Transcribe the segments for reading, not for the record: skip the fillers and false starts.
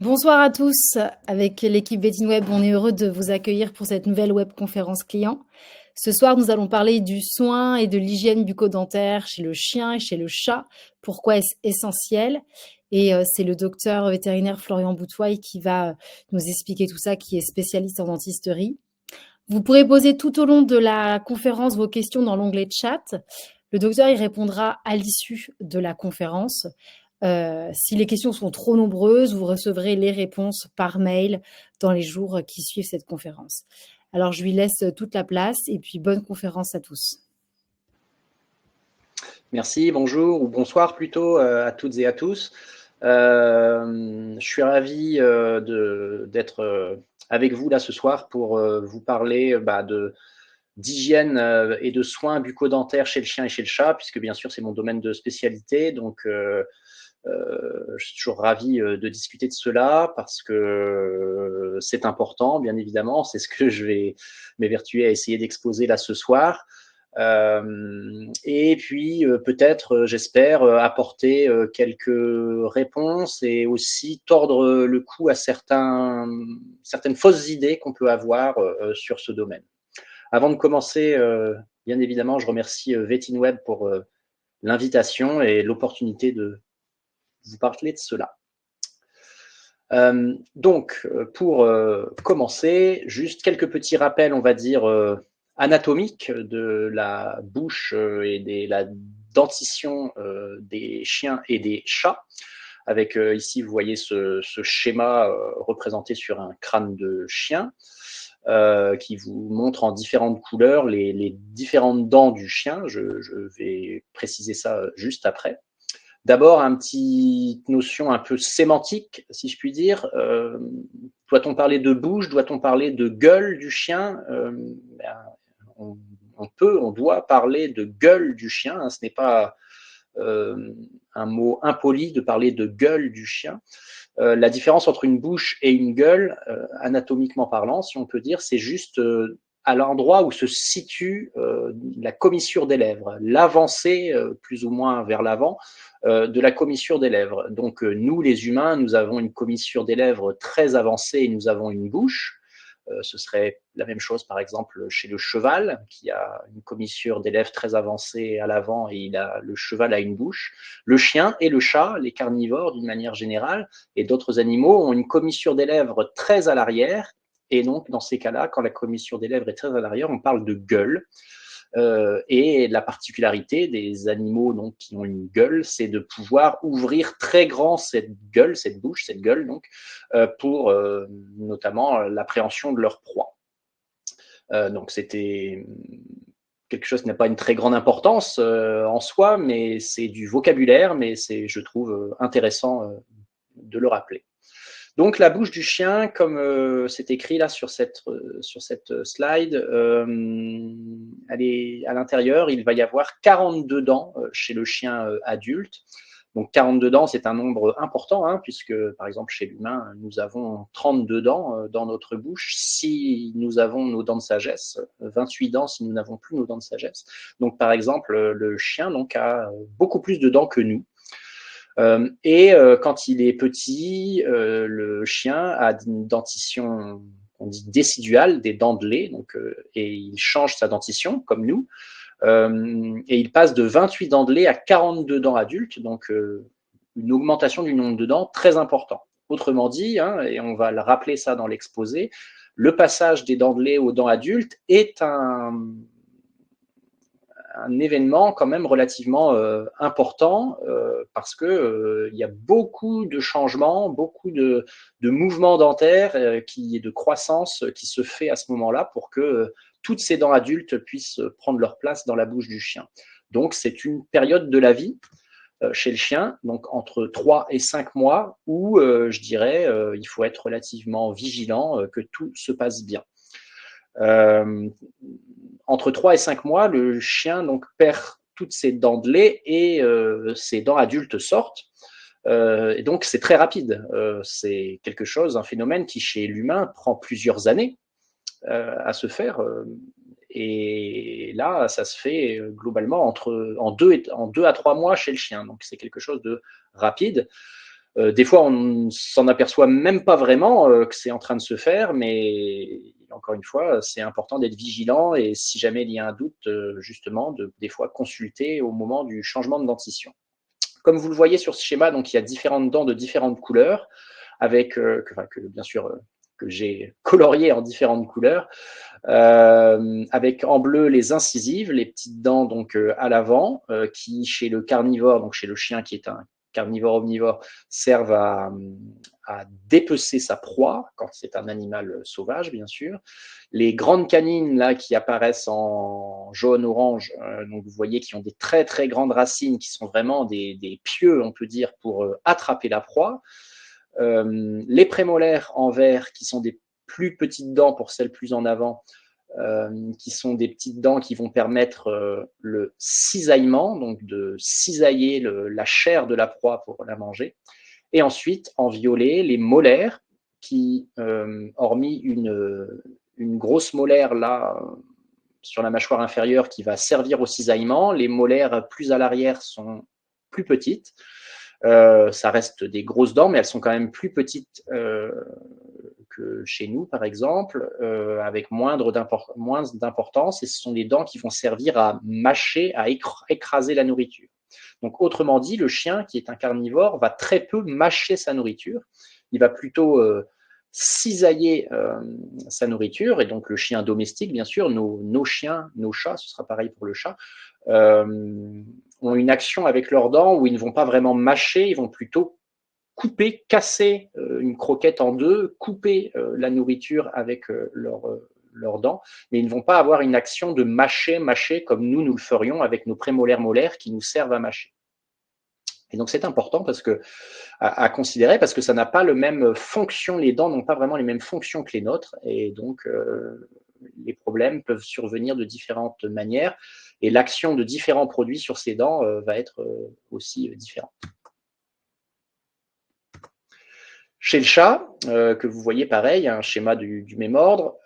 Bonsoir à tous. Avec l'équipe Vetinweb, on est heureux de vous accueillir pour cette nouvelle webconférence client. Ce soir, nous allons parler du soin et de l'hygiène bucco-dentaire chez le chien et chez le chat. Pourquoi est-ce essentiel? Et c'est le docteur vétérinaire Florian Boutouaille qui va nous expliquer tout ça, qui est spécialiste en dentisterie. Vous pourrez poser tout au long de la conférence vos questions dans l'onglet chat. Le docteur y répondra à l'issue de la conférence. Si les questions sont trop nombreuses, vous recevrez les réponses par mail dans les jours qui suivent cette conférence. Alors, je lui laisse toute la place et puis bonne conférence à tous. Merci, bonjour ou bonsoir plutôt à toutes et à tous. Je suis ravi d'être avec vous là ce soir pour vous parler d'hygiène et de soins bucco-dentaires chez le chien et chez le chat, puisque bien sûr c'est mon domaine de spécialité. Donc je suis toujours ravi de discuter de cela parce que c'est important, bien évidemment. C'est ce que je vais m'évertuer à essayer d'exposer là ce soir. Et puis peut-être, j'espère, apporter quelques réponses et aussi tordre le cou à certaines fausses idées qu'on peut avoir sur ce domaine. Avant de commencer, bien évidemment, je remercie Vetinweb pour l'invitation et l'opportunité de vous parler de cela. Donc, pour commencer, juste quelques petits rappels, on va dire, anatomiques de la bouche et de la dentition des chiens et des chats. Avec ici, vous voyez ce schéma représenté sur un crâne de chien qui vous montre en différentes couleurs les différentes dents du chien. Je vais préciser ça juste après. D'abord, une petite notion un peu sémantique, si je puis dire. Doit-on parler de bouche? Doit-on parler de gueule du chien? On doit parler de gueule du chien. Hein, ce n'est pas un mot impoli de parler de gueule du chien. La différence entre une bouche et une gueule, anatomiquement parlant, si on peut dire, c'est juste à l'endroit où se situe la commissure des lèvres, l'avancée plus ou moins vers l'avant de la commissure des lèvres. Donc nous, les humains, nous avons une commissure des lèvres très avancée et nous avons une bouche. Ce serait la même chose, par exemple, chez le cheval, qui a une commissure des lèvres très avancée à l'avant et le cheval a une bouche. Le chien et le chat, les carnivores d'une manière générale, et d'autres animaux ont une commissure des lèvres très à l'arrière. Et donc, dans ces cas-là, quand la commissure des lèvres est très à l'arrière, on parle de gueule. Et la particularité des animaux donc, qui ont une gueule, c'est de pouvoir ouvrir très grand cette gueule, cette bouche, cette gueule, donc, pour notamment l'appréhension de leur proie. Donc c'était quelque chose qui n'a pas une très grande importance en soi, mais c'est du vocabulaire, mais c'est, je trouve, intéressant de le rappeler. Donc la bouche du chien, comme c'est écrit là sur cette slide, elle est à l'intérieur, il va y avoir 42 dents chez le chien adulte. Donc 42 dents, c'est un nombre important, hein, puisque par exemple chez l'humain, nous avons 32 dents dans notre bouche si nous avons nos dents de sagesse, 28 dents si nous n'avons plus nos dents de sagesse. Donc par exemple, le chien donc, a beaucoup plus de dents que nous. Quand il est petit, le chien a une dentition, on dit déciduale, des dents de lait, donc, et il change sa dentition, comme nous, et il passe de 28 dents de lait à 42 dents adultes, donc une augmentation du nombre de dents très important. Autrement dit, hein, et on va le rappeler ça dans l'exposé, le passage des dents de lait aux dents adultes est un événement quand même relativement important parce que il y a beaucoup de changements, beaucoup de mouvements dentaires et de croissance qui se fait à ce moment-là pour que toutes ces dents adultes puissent prendre leur place dans la bouche du chien. Donc c'est une période de la vie chez le chien, donc entre 3 et 5 mois, où je dirais il faut être relativement vigilant que tout se passe bien. Entre 3 et 5 mois, le chien donc, perd toutes ses dents de lait et ses dents adultes sortent. Et donc, c'est très rapide. C'est quelque chose, un phénomène qui, chez l'humain, prend plusieurs années à se faire. Et là, ça se fait globalement en 2 à 3 mois chez le chien. Donc, c'est quelque chose de rapide. Des fois, on ne s'en aperçoit même pas vraiment que c'est en train de se faire, mais encore une fois, c'est important d'être vigilant et si jamais il y a un doute, justement, des fois consulter au moment du changement de dentition. Comme vous le voyez sur ce schéma, donc il y a différentes dents de différentes couleurs, avec bien sûr que j'ai colorié en différentes couleurs, avec en bleu les incisives, les petites dents donc à l'avant, qui chez le carnivore, donc chez le chien qui est un carnivore omnivore, servent à dépecer sa proie quand c'est un animal sauvage, bien sûr. Les grandes canines là qui apparaissent en jaune-orange, donc vous voyez qui ont des très très grandes racines, qui sont vraiment des pieux, on peut dire, pour attraper la proie. Les prémolaires en vert, qui sont des plus petites dents pour celles plus en avant, qui sont des petites dents qui vont permettre le cisaillement, donc de cisailler la chair de la proie pour la manger. Et ensuite, en violet, les molaires, qui, hormis une grosse molaire là, sur la mâchoire inférieure qui va servir au cisaillement, les molaires plus à l'arrière sont plus petites. Ça reste des grosses dents, mais elles sont quand même plus petites que chez nous, par exemple, avec moins d'importance, et ce sont des dents qui vont servir à mâcher, à écraser la nourriture. Donc, autrement dit, le chien, qui est un carnivore, va très peu mâcher sa nourriture. Il va plutôt cisailler sa nourriture, et donc le chien domestique, bien sûr, nos chiens, nos chats, ce sera pareil pour le chat, ont une action avec leurs dents où ils ne vont pas vraiment mâcher, ils vont plutôt couper, casser une croquette en deux, couper la nourriture avec leurs dents, mais ils ne vont pas avoir une action de mâcher comme nous le ferions avec nos prémolaires molaires qui nous servent à mâcher. Et donc c'est important parce que, à considérer, parce que ça n'a pas le même fonction, les dents n'ont pas vraiment les mêmes fonctions que les nôtres, et donc les problèmes peuvent survenir de différentes manières, et l'action de différents produits sur ces dents va être aussi différente. Chez le chat, que vous voyez pareil, un schéma du même ordre,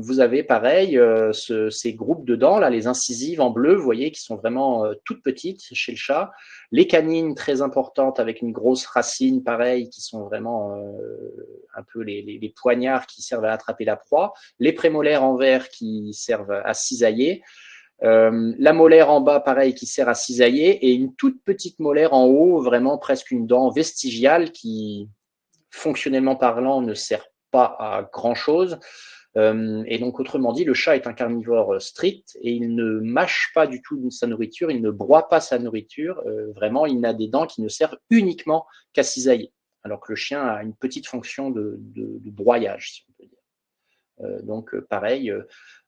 vous avez pareil ces groupes de dents, là, les incisives en bleu, vous voyez, qui sont vraiment toutes petites chez le chat. Les canines très importantes avec une grosse racine, pareil, qui sont vraiment un peu les poignards qui servent à attraper la proie. Les prémolaires en vert qui servent à cisailler. La molaire en bas, pareil, qui sert à cisailler. Et une toute petite molaire en haut, vraiment presque une dent vestigiale qui, fonctionnellement parlant, ne sert pas à grand-chose. Et donc, autrement dit, le chat est un carnivore strict et il ne mâche pas du tout sa nourriture, il ne broie pas sa nourriture. Vraiment, il n'a des dents qui ne servent uniquement qu'à cisailler, alors que le chien a une petite fonction de broyage, si on peut dire. Donc, pareil,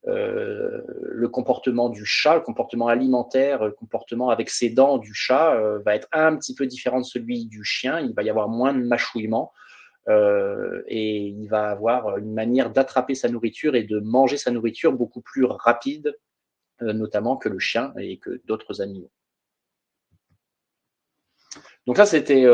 le comportement du chat, le comportement alimentaire, le comportement avec ses dents du chat va être un petit peu différent de celui du chien. Il va y avoir moins de mâchouillement. Et il va avoir une manière d'attraper sa nourriture et de manger sa nourriture beaucoup plus rapide, notamment que le chien et que d'autres animaux. Donc là, c'était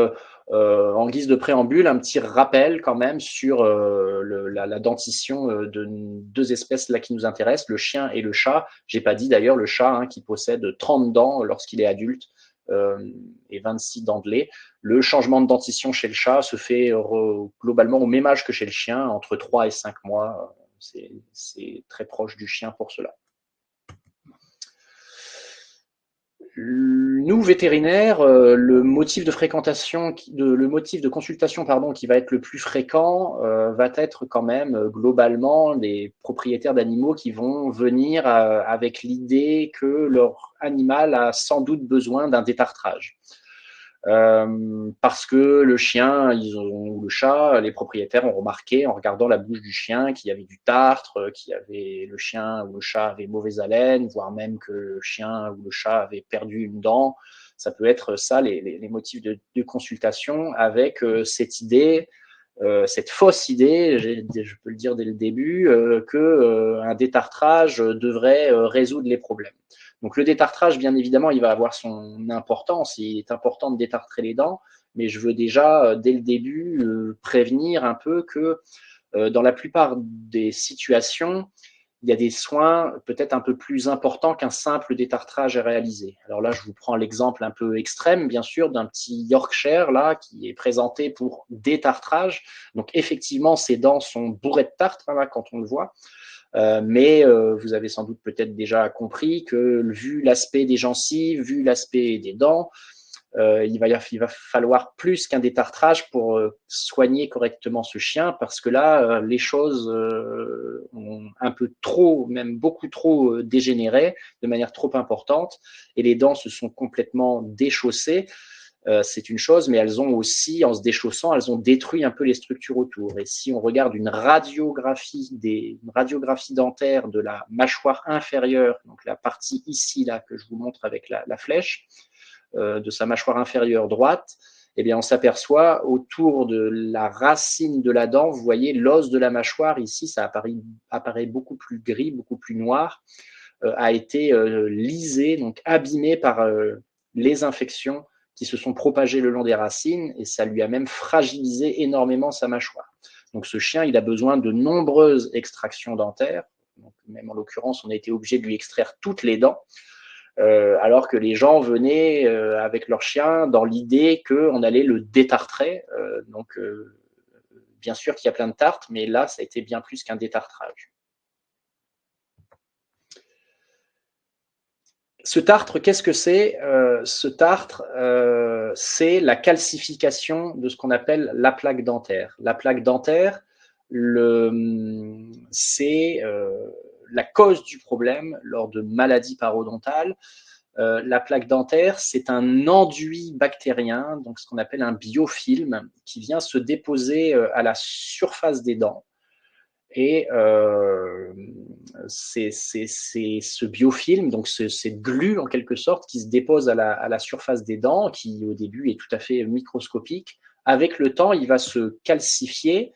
en guise de préambule un petit rappel quand même sur la dentition de deux espèces là qui nous intéressent, le chien et le chat. J'ai pas dit d'ailleurs le chat qui possède 30 dents lorsqu'il est adulte et 26 dents de lait. Le changement de dentition chez le chat se fait globalement au même âge que chez le chien, entre 3 et 5 mois. C'est très proche du chien pour cela. Nous, vétérinaires, le motif de consultation qui va être le plus fréquent va être quand même globalement des propriétaires d'animaux qui vont venir avec l'idée que leur animal a sans doute besoin d'un détartrage. Parce que le chien ou le chat, les propriétaires ont remarqué en regardant la bouche du chien qu'il y avait du tartre, le chien ou le chat avait mauvaise haleine, voire même que le chien ou le chat avait perdu une dent. Ça peut être ça les motifs de consultation, avec cette idée, cette fausse idée, je peux le dire dès le début, qu'un détartrage devrait résoudre les problèmes. Donc le détartrage, bien évidemment, il va avoir son importance. Il est important de détartrer les dents, mais je veux déjà, dès le début, prévenir un peu que dans la plupart des situations, il y a des soins peut-être un peu plus importants qu'un simple détartrage à réaliser. Alors là, je vous prends l'exemple un peu extrême, bien sûr, d'un petit Yorkshire là qui est présenté pour détartrage. Donc effectivement, ses dents sont bourrées de tartre là, quand on le voit. Mais vous avez sans doute peut-être déjà compris que vu l'aspect des gencives, vu l'aspect des dents, il va falloir plus qu'un détartrage pour soigner correctement ce chien, parce que là, les choses ont un peu trop, même beaucoup trop dégénéré, de manière trop importante, et les dents se sont complètement déchaussées. C'est une chose, mais elles ont aussi, en se déchaussant, elles ont détruit un peu les structures autour. Et si on regarde une radiographie dentaire de la mâchoire inférieure, donc la partie ici là que je vous montre avec la flèche, de sa mâchoire inférieure droite, eh bien, on s'aperçoit autour de la racine de la dent, vous voyez l'os de la mâchoire ici, ça apparaît beaucoup plus gris, beaucoup plus noir, a été lisé, donc abîmé par les infections qui se sont propagées le long des racines, et ça lui a même fragilisé énormément sa mâchoire. Donc ce chien, il a besoin de nombreuses extractions dentaires. Donc, même en l'occurrence, on a été obligé de lui extraire toutes les dents. Alors que les gens venaient avec leur chien dans l'idée qu'on allait le détartrer. Donc, bien sûr qu'il y a plein de tartres, mais là, ça a été bien plus qu'un détartrage. Ce tartre, qu'est-ce que c'est? Ce tartre, c'est la calcification de ce qu'on appelle la plaque dentaire. La plaque dentaire, c'est la cause du problème lors de maladies parodontales. La plaque dentaire, c'est un enduit bactérien, donc ce qu'on appelle un biofilm, qui vient se déposer à la surface des dents. Et c'est ce biofilm, donc cette glu en quelque sorte, qui se dépose à la surface des dents, qui au début est tout à fait microscopique. Avec le temps, il va se calcifier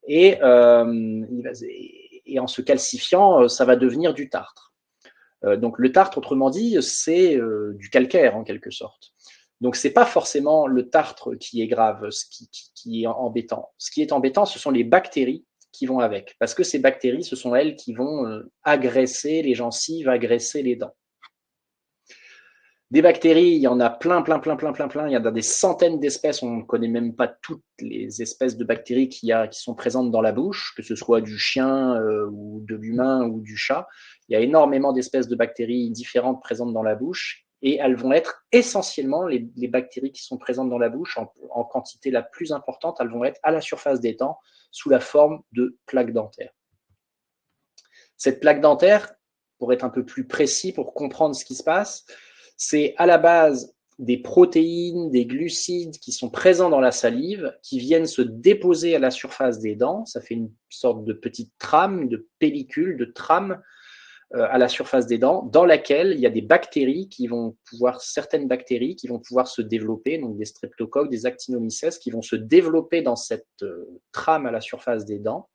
et en se calcifiant, ça va devenir du tartre. Donc le tartre, autrement dit, c'est du calcaire en quelque sorte. Donc c'est pas forcément le tartre qui est grave, qui est embêtant. Ce qui est embêtant, ce sont les bactéries qui vont avec, parce que ces bactéries, ce sont elles qui vont agresser les gencives, agresser les dents. Des bactéries, il y en a plein. Il y en a des centaines d'espèces. On ne connaît même pas toutes les espèces de bactéries qui sont présentes dans la bouche, que ce soit du chien ou de l'humain ou du chat. Il y a énormément d'espèces de bactéries différentes présentes dans la bouche, et elles vont être essentiellement, les bactéries qui sont présentes dans la bouche, en quantité la plus importante, elles vont être à la surface des dents sous la forme de plaques dentaires. Cette plaque dentaire, pour être un peu plus précis, pour comprendre ce qui se passe, c'est à la base des protéines, des glucides qui sont présents dans la salive, qui viennent se déposer à la surface des dents. Ça fait une sorte de petite trame, de pellicule, de trame à la surface des dents, dans laquelle il y a des bactéries certaines bactéries qui vont pouvoir se développer, donc des streptocoques, des actinomyces, qui vont se développer dans cette trame à la surface des dents.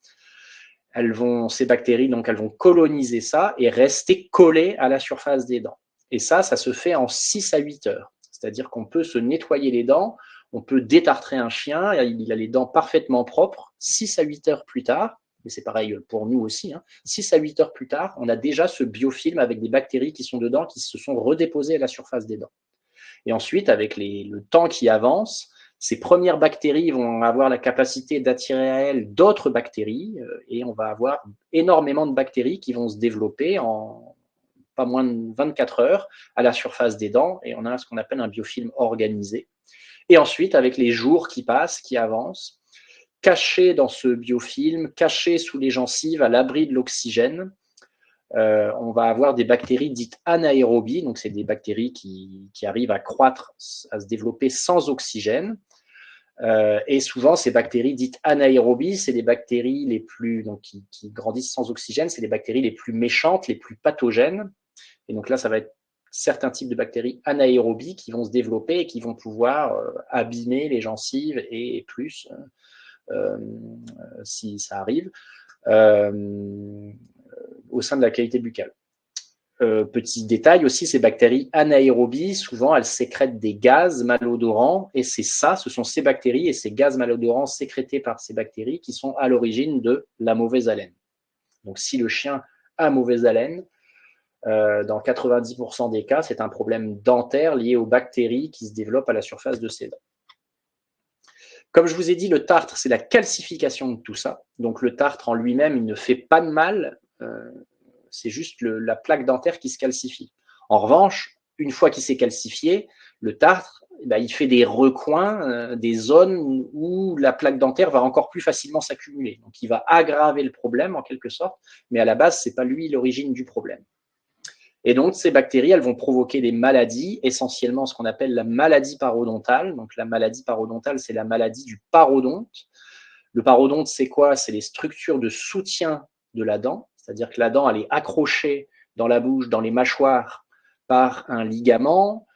Ces bactéries, donc, elles vont coloniser ça et rester collées à la surface des dents. Et ça se fait en 6 à 8 heures. C'est-à-dire qu'on peut se nettoyer les dents, on peut détartrer un chien, il a les dents parfaitement propres. 6 à 8 heures plus tard, mais c'est pareil pour nous aussi, 6 à 8 heures plus tard, on a déjà ce biofilm avec des bactéries qui sont dedans, qui se sont redéposées à la surface des dents. Et ensuite, avec le temps qui avance, ces premières bactéries vont avoir la capacité d'attirer à elles d'autres bactéries, et on va avoir énormément de bactéries qui vont se développer en pas moins de 24 heures à la surface des dents, et on a ce qu'on appelle un biofilm organisé. Et ensuite, avec les jours qui passent, qui avancent, cachés dans ce biofilm, cachés sous les gencives, à l'abri de l'oxygène, on va avoir des bactéries dites anaérobies, donc c'est des bactéries qui arrivent à croître, à se développer sans oxygène. Et souvent, ces bactéries dites anaérobies, c'est les bactéries les plus, donc, qui grandissent sans oxygène, c'est les bactéries les plus méchantes, les plus pathogènes. Et donc là, ça va être certains types de bactéries anaérobies qui vont se développer et qui vont pouvoir abîmer les gencives et plus, si ça arrive, au sein de la cavité buccale. Petit détail aussi, ces bactéries anaérobies, souvent elles sécrètent des gaz malodorants, et ce sont ces bactéries et ces gaz malodorants sécrétés par ces bactéries qui sont à l'origine de la mauvaise haleine. Donc si le chien à mauvaise haleine. Dans 90% des cas, c'est un problème dentaire lié aux bactéries qui se développent à la surface de ces dents. Comme je vous ai dit, le tartre, c'est la calcification de tout ça. Donc le tartre en lui-même, il ne fait pas de mal, c'est juste la plaque dentaire qui se calcifie. En revanche, une fois qu'il s'est calcifié, le tartre, il fait des recoins, des zones où la plaque dentaire va encore plus facilement s'accumuler. Donc il va aggraver le problème en quelque sorte, mais à la base, ce n'est pas lui l'origine du problème. Et donc, ces bactéries, elles vont provoquer des maladies, essentiellement ce qu'on appelle la maladie parodontale. Donc, la maladie parodontale, c'est la maladie du parodonte. Le parodonte, c'est quoi? C'est les structures de soutien de la dent, c'est-à-dire que la dent, elle est accrochée dans la bouche, dans les mâchoires, par un ligament,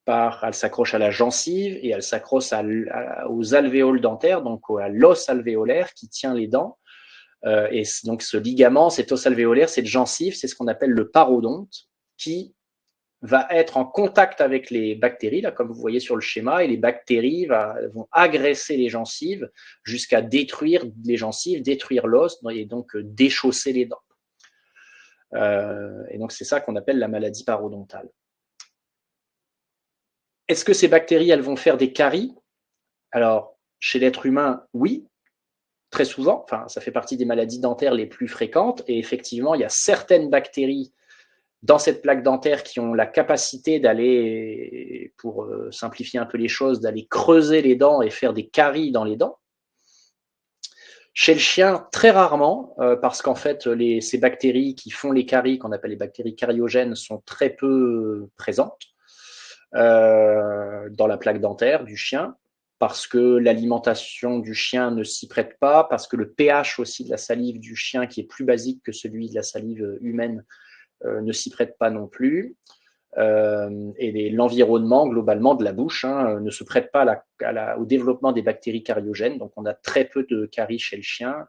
elle s'accroche à la gencive et elle s'accroche aux alvéoles dentaires, donc à l'os alvéolaire qui tient les dents. Et donc, ce ligament, cet os alvéolaire, cette gencive, c'est ce qu'on appelle le parodonte, qui va être en contact avec les bactéries, là, comme vous voyez sur le schéma, et les bactéries vont agresser les gencives jusqu'à détruire les gencives, détruire l'os, et donc déchausser les dents. Et donc, c'est ça qu'on appelle la maladie parodontale. Est-ce que ces bactéries, elles vont faire des caries? Alors, chez l'être humain, oui, très souvent. Enfin, ça fait partie des maladies dentaires les plus fréquentes. Et effectivement, il y a certaines bactéries dans cette plaque dentaire qui ont la capacité d'aller, pour simplifier un peu les choses, d'aller creuser les dents et faire des caries dans les dents. Chez le chien, très rarement, parce qu'en fait, ces bactéries qui font les caries, qu'on appelle les bactéries cariogènes, sont très peu présentes dans la plaque dentaire du chien, parce que l'alimentation du chien ne s'y prête pas, parce que le pH aussi de la salive du chien, qui est plus basique que celui de la salive humaine, ne s'y prête pas non plus. Et l'environnement globalement de la bouche ne se prête pas au développement des bactéries cariogènes. Donc on a très peu de caries chez le chien.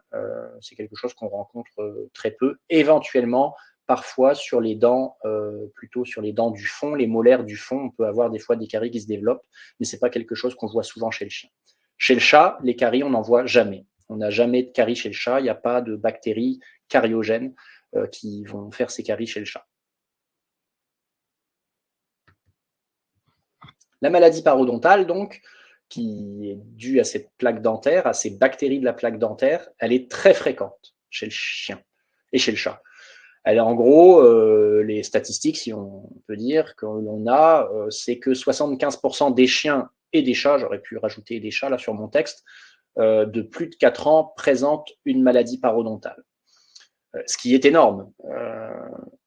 C'est quelque chose qu'on rencontre très peu. Éventuellement, parfois sur les dents, plutôt sur les dents du fond, les molaires du fond, on peut avoir des fois des caries qui se développent, mais ce n'est pas quelque chose qu'on voit souvent chez le chien. Chez le chat, les caries, on n'en voit jamais. On n'a jamais de caries chez le chat. Il n'y a pas de bactéries cariogènes qui vont faire ces caries chez le chat. La maladie parodontale, donc, qui est due à cette plaque dentaire, à ces bactéries de la plaque dentaire, elle est très fréquente chez le chien et chez le chat. Elle est en gros, les statistiques, si on peut dire, que l'on a, c'est que 75% des chiens et des chats, j'aurais pu rajouter des chats là sur mon texte, de plus de 4 ans présentent une maladie parodontale. Ce qui est énorme,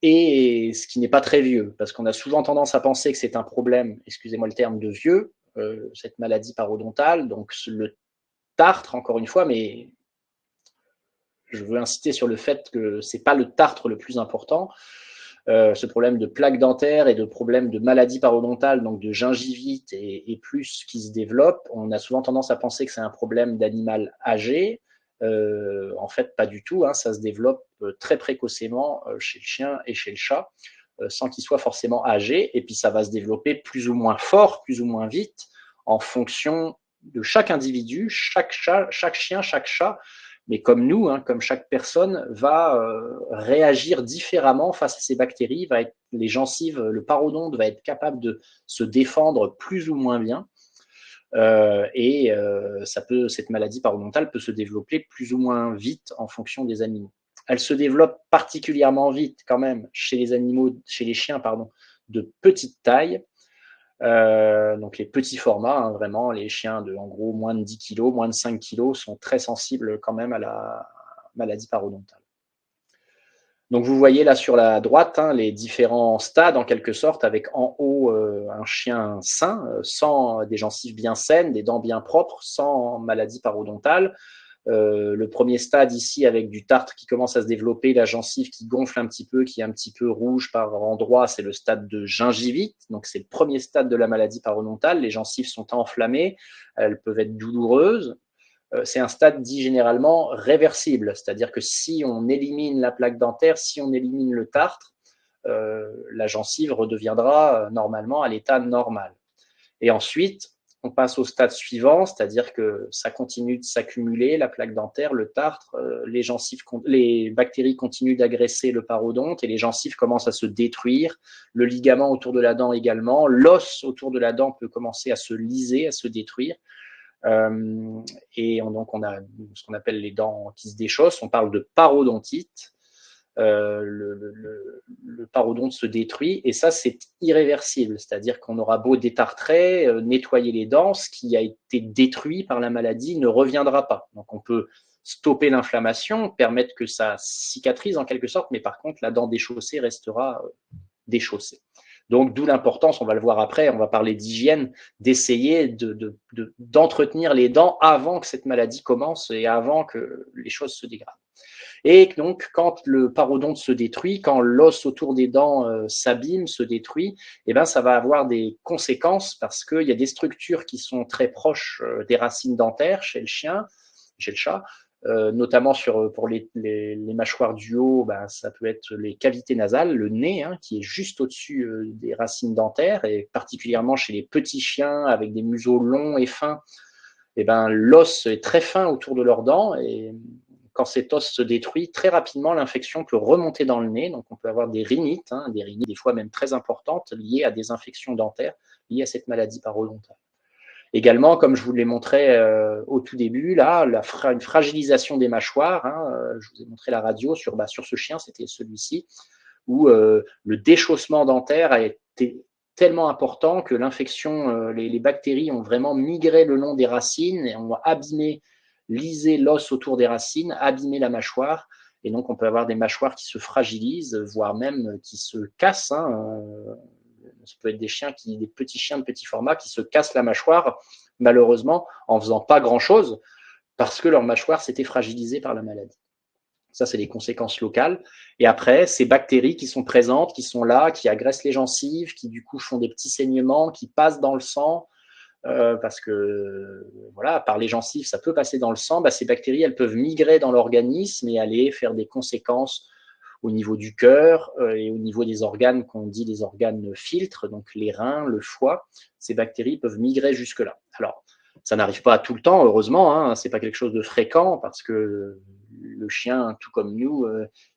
et ce qui n'est pas très vieux, parce qu'on a souvent tendance à penser que c'est un problème, excusez-moi le terme, de vieux, cette maladie parodontale, donc le tartre, encore une fois, mais je veux insister sur le fait que ce n'est pas le tartre le plus important. Ce problème de plaque dentaire et de problème de maladie parodontale, donc de gingivite et plus qui se développe, on a souvent tendance à penser que c'est un problème d'animal âgé. En fait, pas du tout. Ça se développe très précocement chez le chien et chez le chat, sans qu'il soit forcément âgé. Et puis, ça va se développer plus ou moins fort, plus ou moins vite, en fonction de chaque individu, chaque chien, chaque chat. Mais comme nous, comme chaque personne, va réagir différemment face à ces bactéries. Les gencives, le parodonte va être capable de se défendre plus ou moins bien. Cette maladie parodontale peut se développer plus ou moins vite en fonction des animaux. Elle se développe particulièrement vite quand même chez les chiens de petite taille. Donc les petits formats, vraiment, les chiens de en gros moins de 10 kg, moins de 5 kg sont très sensibles quand même à la maladie parodontale. Donc vous voyez là sur la droite les différents stades en quelque sorte, avec en haut un chien sain, sans des gencives bien saines, des dents bien propres, sans maladie parodontale. Le premier stade ici avec du tartre qui commence à se développer, la gencive qui gonfle un petit peu, qui est un petit peu rouge par endroits, c'est le stade de gingivite. Donc c'est le premier stade de la maladie parodontale. Les gencives sont enflammées, elles peuvent être douloureuses. C'est un stade dit généralement réversible, c'est-à-dire que si on élimine la plaque dentaire, si on élimine le tartre, la gencive redeviendra normalement à l'état normal. Et ensuite, on passe au stade suivant, c'est-à-dire que ça continue de s'accumuler, la plaque dentaire, le tartre, les bactéries continuent d'agresser le parodonte et les gencives commencent à se détruire, le ligament autour de la dent également, l'os autour de la dent peut commencer à se liser, à se détruire. Donc on a ce qu'on appelle les dents qui se déchaussent, on parle de parodontite. Le parodonte se détruit et ça c'est irréversible, c'est-à-dire qu'on aura beau détartrer, nettoyer les dents, ce qui a été détruit par la maladie ne reviendra pas. Donc on peut stopper l'inflammation, permettre que ça cicatrise en quelque sorte, mais par contre la dent déchaussée restera déchaussée. Donc d'où l'importance, on va le voir après, on va parler d'hygiène, d'essayer d'entretenir les dents avant que cette maladie commence et avant que les choses se dégradent. Et donc, quand le parodonte se détruit, quand l'os autour des dents s'abîme, se détruit, eh ben, ça va avoir des conséquences parce qu'il y a des structures qui sont très proches des racines dentaires chez le chien, chez le chat, notamment pour les mâchoires du haut, ben, ça peut être les cavités nasales, le nez, hein, qui est juste au-dessus des racines dentaires, et particulièrement chez les petits chiens avec des museaux longs et fins, eh ben, l'os est très fin autour de leurs dents et quand cet os se détruit, très rapidement, l'infection peut remonter dans le nez. Donc, on peut avoir des rhinites, des fois même très importantes, liées à des infections dentaires, liées à cette maladie parodontale. Également, comme je vous l'ai montré au tout début, là, une fragilisation des mâchoires. Je vous ai montré la radio sur ce chien, c'était celui-ci, où le déchaussement dentaire a été tellement important que l'infection, les bactéries ont vraiment migré le long des racines et ont abîmé, lisé l'os autour des racines, abîmé la mâchoire. Et donc, on peut avoir des mâchoires qui se fragilisent, voire même qui se cassent. Ça peut être des petits chiens de petit format qui se cassent la mâchoire, malheureusement, en faisant pas grand-chose, parce que leur mâchoire s'était fragilisée par la maladie. Ça, c'est les conséquences locales. Et après, ces bactéries qui sont présentes, qui sont là, qui agressent les gencives, qui du coup font des petits saignements, qui passent dans le sang, parce que voilà, par les gencives, ça peut passer dans le sang. Ces bactéries, elles peuvent migrer dans l'organisme et aller faire des conséquences au niveau du cœur et au niveau des organes qu'on dit les organes filtres, donc les reins, le foie. Ces bactéries peuvent migrer jusque-là. Alors, ça n'arrive pas tout le temps, heureusement, c'est pas quelque chose de fréquent parce que le chien, tout comme nous,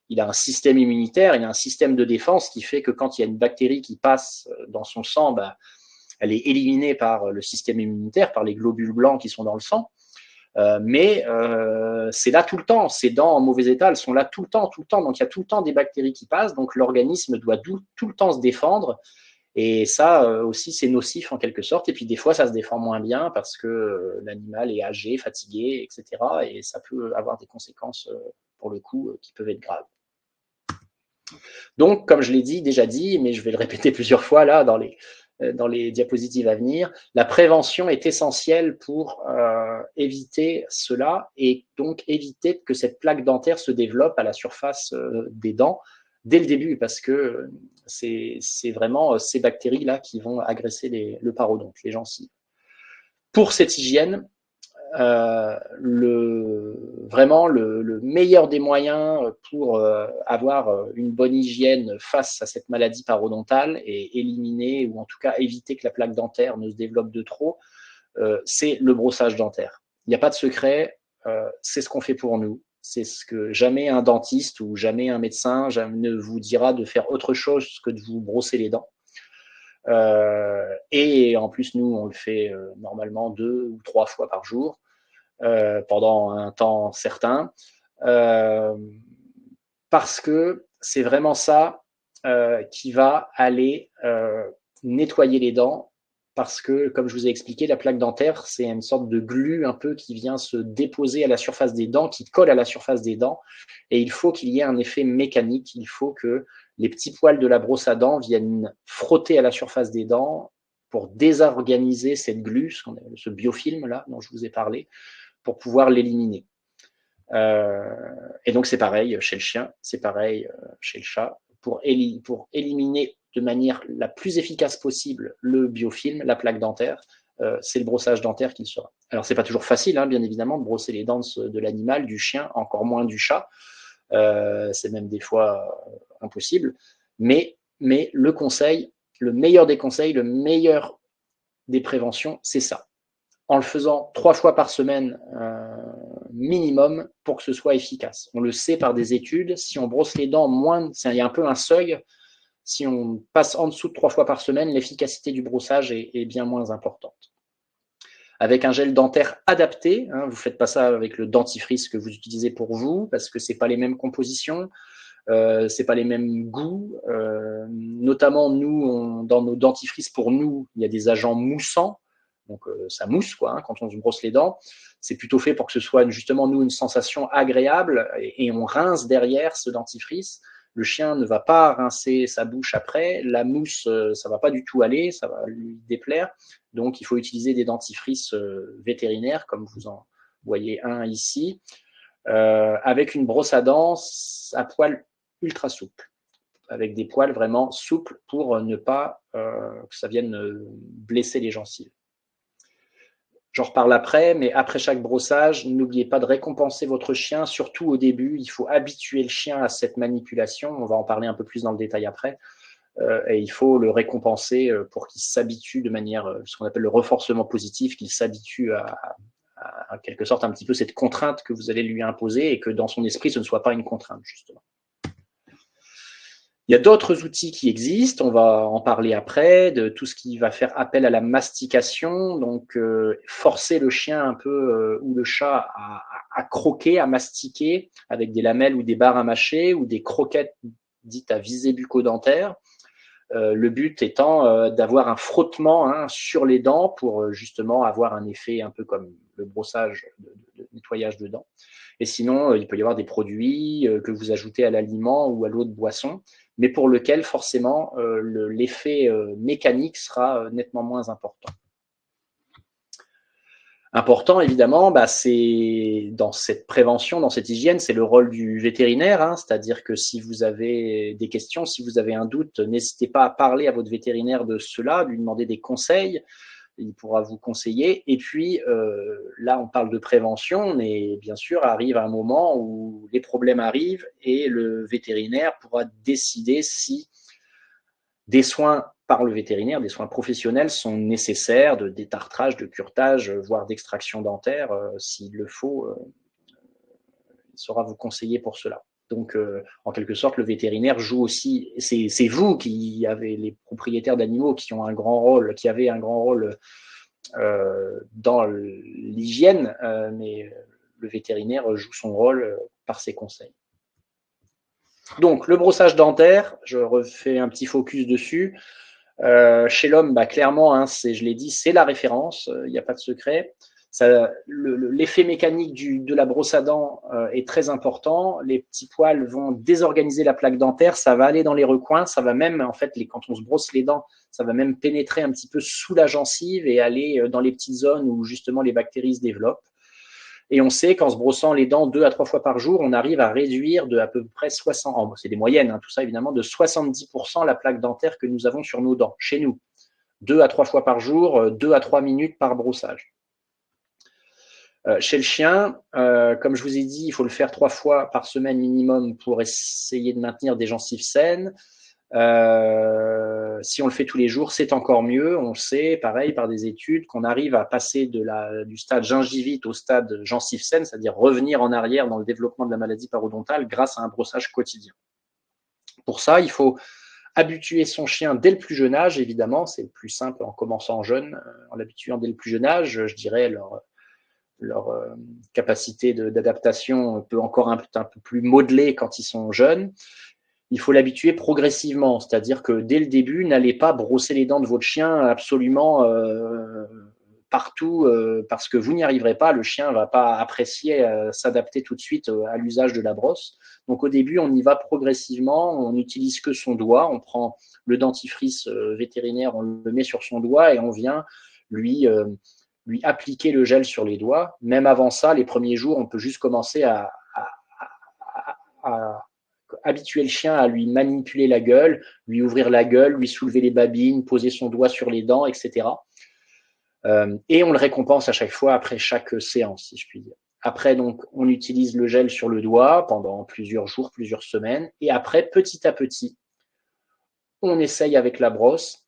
il a un système immunitaire, il a un système de défense qui fait que quand il y a une bactérie qui passe dans son sang, elle est éliminée par le système immunitaire, par les globules blancs qui sont dans le sang. Mais c'est là tout le temps. Ces dents en mauvais état, elles sont là tout le temps. Donc il y a tout le temps des bactéries qui passent. Donc l'organisme doit tout le temps se défendre. Et ça aussi, c'est nocif en quelque sorte. Et puis des fois, ça se défend moins bien parce que l'animal est âgé, fatigué, etc. Et ça peut avoir des conséquences, pour le coup, qui peuvent être graves. Donc, comme je l'ai déjà dit, mais je vais le répéter plusieurs fois là dans les diapositives à venir, la prévention est essentielle pour éviter cela et donc éviter que cette plaque dentaire se développe à la surface des dents dès le début, parce que c'est vraiment ces bactéries-là qui vont agresser le parodonte, les gencives. Pour cette hygiène, vraiment le meilleur des moyens pour avoir une bonne hygiène face à cette maladie parodontale et éliminer ou en tout cas éviter que la plaque dentaire ne se développe de trop, c'est le brossage dentaire. Il n'y a pas de secret, c'est ce qu'on fait pour nous. C'est ce que jamais un dentiste ou jamais un médecin ne vous dira de faire autre chose que de vous brosser les dents. Et en plus, nous, on le fait normalement 2 ou 3 fois par jour pendant un temps certain, parce que c'est vraiment ça qui va aller nettoyer les dents, parce que, comme je vous ai expliqué, la plaque dentaire, c'est une sorte de glu un peu qui vient se déposer à la surface des dents, qui colle à la surface des dents, et il faut qu'il y ait un effet mécanique, il faut que les petits poils de la brosse à dents viennent frotter à la surface des dents pour désorganiser cette glu, ce biofilm-là dont je vous ai parlé, pour pouvoir l'éliminer. Et donc c'est pareil chez le chien, c'est pareil chez le chat, pour éliminer de manière la plus efficace possible le biofilm, la plaque dentaire, c'est le brossage dentaire qu'il sera. Alors c'est pas toujours facile, bien évidemment, de brosser les dents de l'animal, du chien, encore moins du chat, c'est même des fois impossible, mais le conseil, le meilleur des conseils, le meilleur des préventions, c'est ça. en le faisant 3 fois par semaine minimum pour que ce soit efficace. On le sait par des études, si on brosse les dents il y a un peu un seuil, si on passe en dessous de 3 fois par semaine, l'efficacité du brossage est bien moins importante. Avec un gel dentaire adapté, vous ne faites pas ça avec le dentifrice que vous utilisez pour vous, parce que ce n'est pas les mêmes compositions, c'est pas les mêmes goûts. Notamment, nous, dans nos dentifrices, pour nous, il y a des agents moussants. Donc, ça mousse quand on se brosse les dents. C'est plutôt fait pour que ce soit justement, nous, une sensation agréable et on rince derrière ce dentifrice. Le chien ne va pas rincer sa bouche après. La mousse, ça va pas du tout aller, ça va lui déplaire. Donc, il faut utiliser des dentifrices vétérinaires, comme vous en voyez un ici, avec une brosse à dents à poils ultra souple, avec des poils vraiment souples pour ne pas que ça vienne blesser les gencives. J'en reparle après, mais après chaque brossage, n'oubliez pas de récompenser votre chien, surtout au début. Il faut habituer le chien à cette manipulation. On va en parler un peu plus dans le détail après. Et il faut le récompenser pour qu'il s'habitue de manière, ce qu'on appelle le renforcement positif, qu'il s'habitue à en quelque sorte un petit peu cette contrainte que vous allez lui imposer et que dans son esprit, ce ne soit pas une contrainte, justement. Il y a d'autres outils qui existent, on va en parler après, de tout ce qui va faire appel à la mastication, donc forcer le chien un peu ou le chat à croquer, à mastiquer avec des lamelles ou des barres à mâcher ou des croquettes dites à visée bucco-dentaire. Le but étant d'avoir un frottement sur les dents pour justement avoir un effet un peu comme le brossage de nettoyage de dents. Et sinon, il peut y avoir des produits que vous ajoutez à l'aliment ou à l'eau de boisson, mais pour lequel forcément l'effet mécanique sera nettement moins important. Important, évidemment, c'est dans cette prévention, dans cette hygiène, c'est le rôle du vétérinaire, c'est-à-dire que si vous avez des questions, si vous avez un doute, n'hésitez pas à parler à votre vétérinaire de cela, lui demander des conseils, il pourra vous conseiller. Et puis, là, on parle de prévention, mais bien sûr, arrive un moment où les problèmes arrivent et le vétérinaire pourra décider si des soins par le vétérinaire, des soins professionnels sont nécessaires, de détartrage, de curetage, voire d'extraction dentaire, s'il le faut, il saura vous conseiller pour cela. Donc, en quelque sorte, le vétérinaire joue aussi, c'est vous qui avez les propriétaires d'animaux qui ont un grand rôle, qui avaient un grand rôle dans l'hygiène, mais le vétérinaire joue son rôle par ses conseils. Donc, le brossage dentaire, je refais un petit focus dessus. Chez l'homme, clairement, je l'ai dit, c'est la référence, il n'y a pas de secret. L'effet mécanique de la brosse à dents est très important. Les petits poils vont désorganiser la plaque dentaire, ça va aller dans les recoins, ça va même, en fait, quand on se brosse les dents, ça va même pénétrer un petit peu sous la gencive et aller dans les petites zones où justement les bactéries se développent. Et on sait qu'en se brossant les dents 2 à 3 fois par jour, on arrive à réduire de à peu près 60, c'est des moyennes, tout ça évidemment, de 70% la plaque dentaire que nous avons sur nos dents, chez nous. 2 à 3 fois par jour, 2 à 3 minutes par brossage. Chez le chien, comme je vous ai dit, il faut le faire 3 fois par semaine minimum pour essayer de maintenir des gencives saines. Si on le fait tous les jours, c'est encore mieux. On le sait, pareil, par des études, qu'on arrive à passer du stade gingivite au stade gencive saine, c'est-à-dire revenir en arrière dans le développement de la maladie parodontale grâce à un brossage quotidien. Pour ça, il faut habituer son chien dès le plus jeune âge, évidemment. C'est le plus simple en commençant jeune, en l'habituant dès le plus jeune âge. Je dirais leur capacité d'adaptation peut encore un peu plus modeler quand ils sont jeunes. Il faut l'habituer progressivement, c'est-à-dire que dès le début, n'allez pas brosser les dents de votre chien absolument partout parce que vous n'y arriverez pas, le chien ne va pas apprécier s'adapter tout de suite à l'usage de la brosse. Donc au début, on y va progressivement, on n'utilise que son doigt, on prend le dentifrice vétérinaire, on le met sur son doigt et on vient lui appliquer le gel sur les doigts. Même avant ça, les premiers jours, on peut juste commencer à habituer le chien à lui manipuler la gueule, lui ouvrir la gueule, lui soulever les babines, poser son doigt sur les dents, etc. Et on le récompense à chaque fois après chaque séance, si je puis dire. Après, donc, on utilise le gel sur le doigt pendant plusieurs jours, plusieurs semaines. Et après, petit à petit, on essaye avec la brosse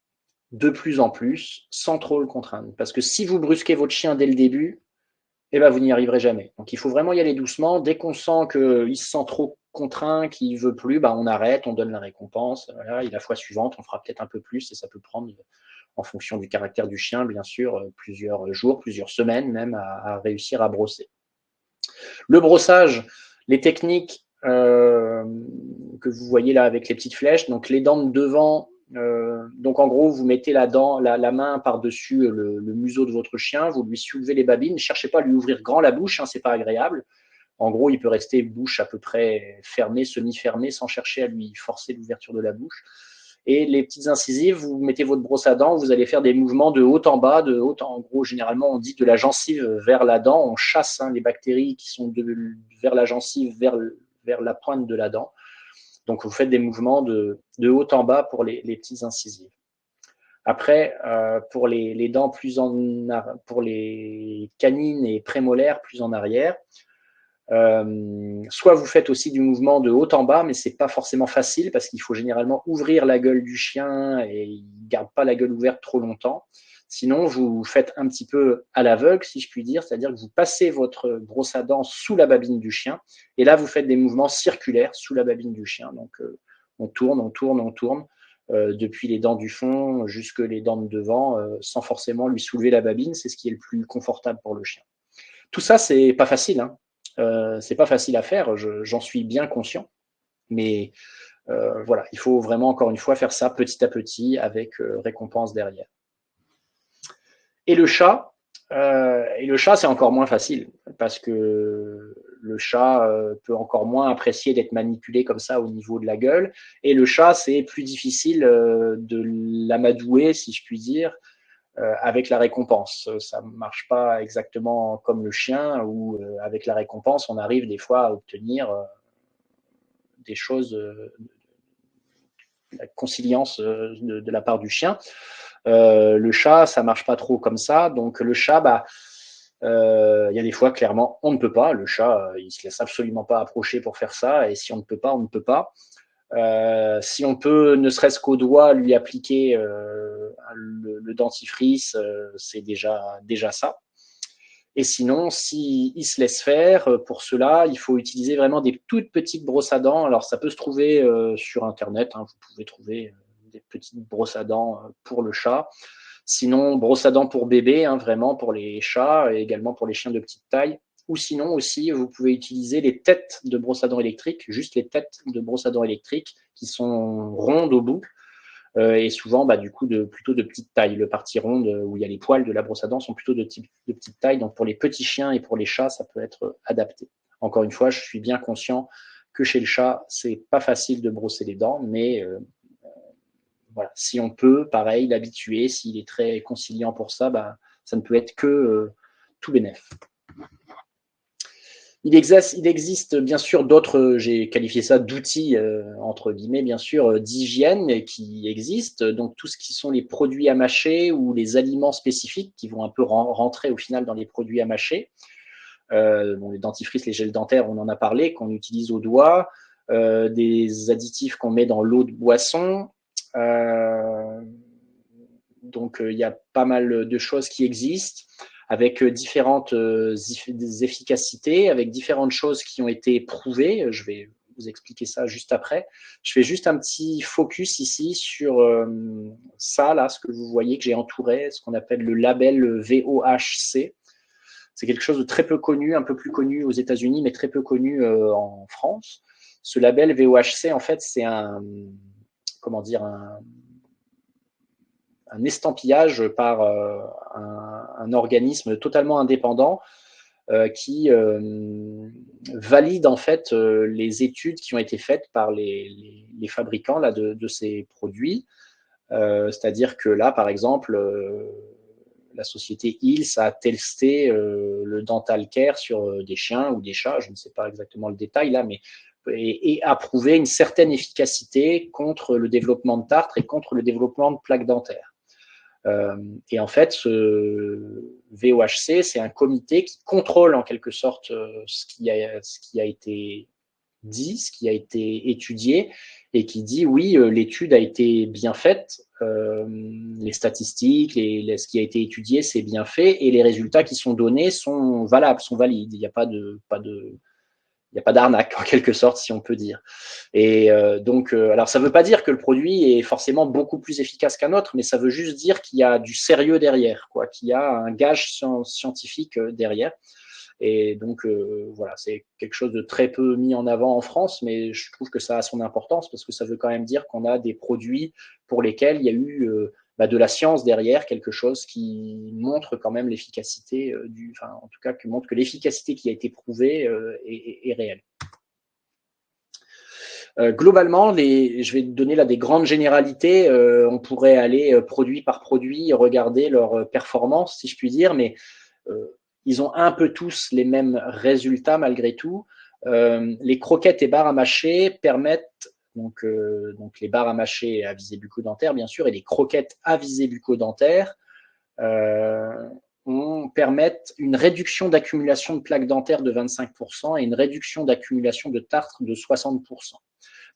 de plus en plus, sans trop le contraindre. Parce que si vous brusquez votre chien dès le début, eh ben, vous n'y arriverez jamais. Donc il faut vraiment y aller doucement. Dès qu'on sent qu'il se sent trop contraint, qu'il ne veut plus, bah, on arrête, on donne la récompense. Voilà, et la fois suivante, on fera peut-être un peu plus et ça peut prendre, en fonction du caractère du chien, bien sûr, plusieurs jours, plusieurs semaines même à réussir à brosser. Le brossage, les techniques que vous voyez là avec les petites flèches, donc les dents de devant, donc en gros, vous mettez la main par-dessus le museau de votre chien, vous lui soulevez les babines, ne cherchez pas à lui ouvrir grand la bouche, hein, c'est pas agréable. En gros, il peut rester bouche à peu près fermée, semi-fermée, sans chercher à lui forcer l'ouverture de la bouche. Et les petites incisives, vous mettez votre brosse à dents, vous allez faire des mouvements de haut en bas, de haut en gros, généralement on dit de la gencive vers la dent, on chasse les bactéries qui sont vers la gencive, vers la pointe de la dent. Donc vous faites des mouvements de haut en bas pour les petites incisives. Après, pour les dents pour les canines et prémolaires plus en arrière, soit vous faites aussi du mouvement de haut en bas, mais c'est pas forcément facile parce qu'il faut généralement ouvrir la gueule du chien et il garde pas la gueule ouverte trop longtemps. Sinon, vous faites un petit peu à l'aveugle, si je puis dire, c'est-à-dire que vous passez votre brosse à dents sous la babine du chien et là, vous faites des mouvements circulaires sous la babine du chien. Donc, on tourne, on tourne, on tourne depuis les dents du fond jusque les dents de devant sans forcément lui soulever la babine. C'est ce qui est le plus confortable pour le chien. Tout ça, c'est pas facile, hein. C'est pas facile à faire, j'en suis bien conscient, mais voilà, il faut vraiment encore une fois faire ça petit à petit avec récompense derrière. Et le chat, c'est encore moins facile parce que le chat peut encore moins apprécier d'être manipulé comme ça au niveau de la gueule. Et le chat, c'est plus difficile de l'amadouer, si je puis dire, avec la récompense. Ça ne marche pas exactement comme le chien où avec la récompense, on arrive des fois à obtenir des choses, la conciliance de la part du chien. Le chat, ça ne marche pas trop comme ça. Donc le chat, y a des fois, clairement, on ne peut pas. Le chat, il ne se laisse absolument pas approcher pour faire ça. Et si on ne peut pas, on ne peut pas. Si on peut, ne serait-ce qu'au doigt, lui appliquer le dentifrice, c'est déjà ça. Et sinon, s'il se laisse faire, pour cela, il faut utiliser vraiment des toutes petites brosses à dents. Alors, ça peut se trouver sur Internet, hein, vous pouvez trouver des petites brosses à dents pour le chat. Sinon, brosse à dents pour bébé, hein, vraiment pour les chats et également pour les chiens de petite taille. Ou sinon aussi, vous pouvez utiliser les têtes de brosse à dents électriques, juste les têtes de brosse à dents électriques qui sont rondes au bout et souvent du coup plutôt de petite taille. Le partie ronde où il y a les poils de la brosse à dents sont plutôt de petite taille. Donc pour les petits chiens et pour les chats, ça peut être adapté. Encore une fois, je suis bien conscient que chez le chat, c'est pas facile de brosser les dents, mais voilà, si on peut, pareil, l'habituer, s'il est très conciliant pour ça, ça ne peut être que tout bénef. Il existe bien sûr d'autres, j'ai qualifié ça d'outils, entre guillemets, bien sûr, d'hygiène qui existent. Donc, tout ce qui sont les produits à mâcher ou les aliments spécifiques qui vont un peu rentrer au final dans les produits à mâcher. Les dentifrices, les gels dentaires, on en a parlé, qu'on utilise au doigt, des additifs qu'on met dans l'eau de boisson. Donc, il y a pas mal de choses qui existent avec différentes efficacités, avec différentes choses qui ont été prouvées. Je vais vous expliquer ça juste après. Je fais juste un petit focus ici sur ça, là, ce que vous voyez que j'ai entouré, ce qu'on appelle le label VOHC. C'est quelque chose de très peu connu, un peu plus connu aux États-Unis, mais très peu connu en France. Ce label VOHC, en fait, c'est comment dire, un estampillage par un organisme totalement indépendant qui valide en fait les études qui ont été faites par les fabricants là, de ces produits. C'est-à-dire que là, par exemple, la société Hills a testé le dental care sur des chiens ou des chats, je ne sais pas exactement le détail là, mais et a prouvé une certaine efficacité contre le développement de tartre et contre le développement de plaques dentaires. Et en fait, ce VOHC, c'est un comité qui contrôle en quelque sorte ce qui a été dit, ce qui a été étudié, et qui dit oui, l'étude a été bien faite, les statistiques, ce qui a été étudié, c'est bien fait, et les résultats qui sont donnés sont valables, sont valides. Il n'y a pas d'arnaque, en quelque sorte, si on peut dire. Et donc, alors ça ne veut pas dire que le produit est forcément beaucoup plus efficace qu'un autre, mais ça veut juste dire qu'il y a du sérieux derrière, quoi, qu'il y a un gage scientifique derrière. Et donc, voilà, c'est quelque chose de très peu mis en avant en France, mais je trouve que ça a son importance parce que ça veut quand même dire qu'on a des produits pour lesquels il y a eu de la science derrière, quelque chose qui montre quand même l'efficacité enfin, en tout cas, qui montre que l'efficacité qui a été prouvée est réelle. Globalement, je vais donner là des grandes généralités. On pourrait aller produit par produit, regarder leur performance, si je puis dire, mais ils ont un peu tous les mêmes résultats malgré tout. Les croquettes et barres à mâcher permettent, donc les barres à mâcher à visée bucco-dentaire, bien sûr, et les croquettes à visée bucco-dentaire permettent une réduction d'accumulation de plaques dentaires de 25% et une réduction d'accumulation de tartre de 60%.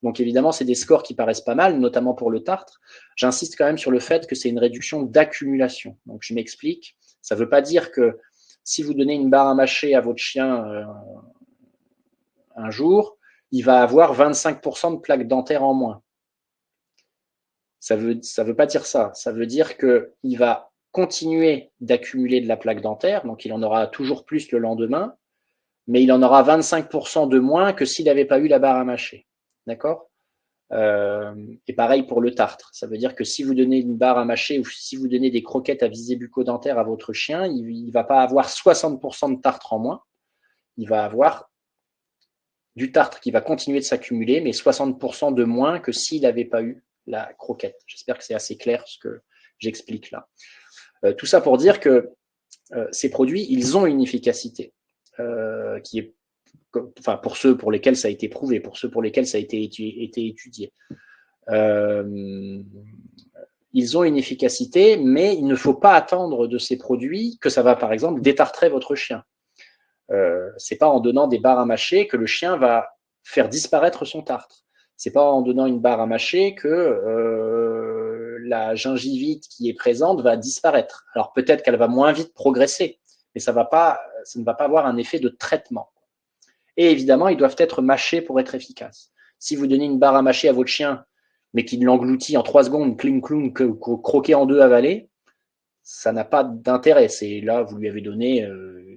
Donc évidemment, c'est des scores qui paraissent pas mal, notamment pour le tartre. J'insiste quand même sur le fait que c'est une réduction d'accumulation. Donc je m'explique. Ça ne veut pas dire que si vous donnez une barre à mâcher à votre chien un jour, il va avoir 25% de plaques dentaires en moins. Ça veut pas dire ça. Ça veut dire qu'il va continuer d'accumuler de la plaque dentaire, donc il en aura toujours plus le lendemain, mais il en aura 25% de moins que s'il n'avait pas eu la barre à mâcher. D'accord ? Et pareil pour le tartre. Ça veut dire que si vous donnez une barre à mâcher ou si vous donnez des croquettes à visée bucco-dentaire à votre chien, il ne va pas avoir 60% de tartre en moins. Il va avoir du tartre qui va continuer de s'accumuler, mais 60% de moins que s'il n'avait pas eu la croquette. J'espère que c'est assez clair ce que j'explique là. Tout ça pour dire que ces produits, ils ont une efficacité qui est, enfin, pour ceux pour lesquels ça a été prouvé, pour ceux pour lesquels ça a été étudié. Ils ont une efficacité, mais il ne faut pas attendre de ces produits que ça va, par exemple, détartrer votre chien. C'est pas en donnant des barres à mâcher que le chien va faire disparaître son tartre. C'est pas en donnant une barre à mâcher que la gingivite qui est présente va disparaître. Alors peut-être qu'elle va moins vite progresser, mais ça ne va pas avoir un effet de traitement. Et évidemment, ils doivent être mâchés pour être efficaces. Si vous donnez une barre à mâcher à votre chien, mais qu'il l'engloutit en 3 secondes, cling, cling, croqué en deux, avalé, ça n'a pas d'intérêt. C'est là, vous lui avez donné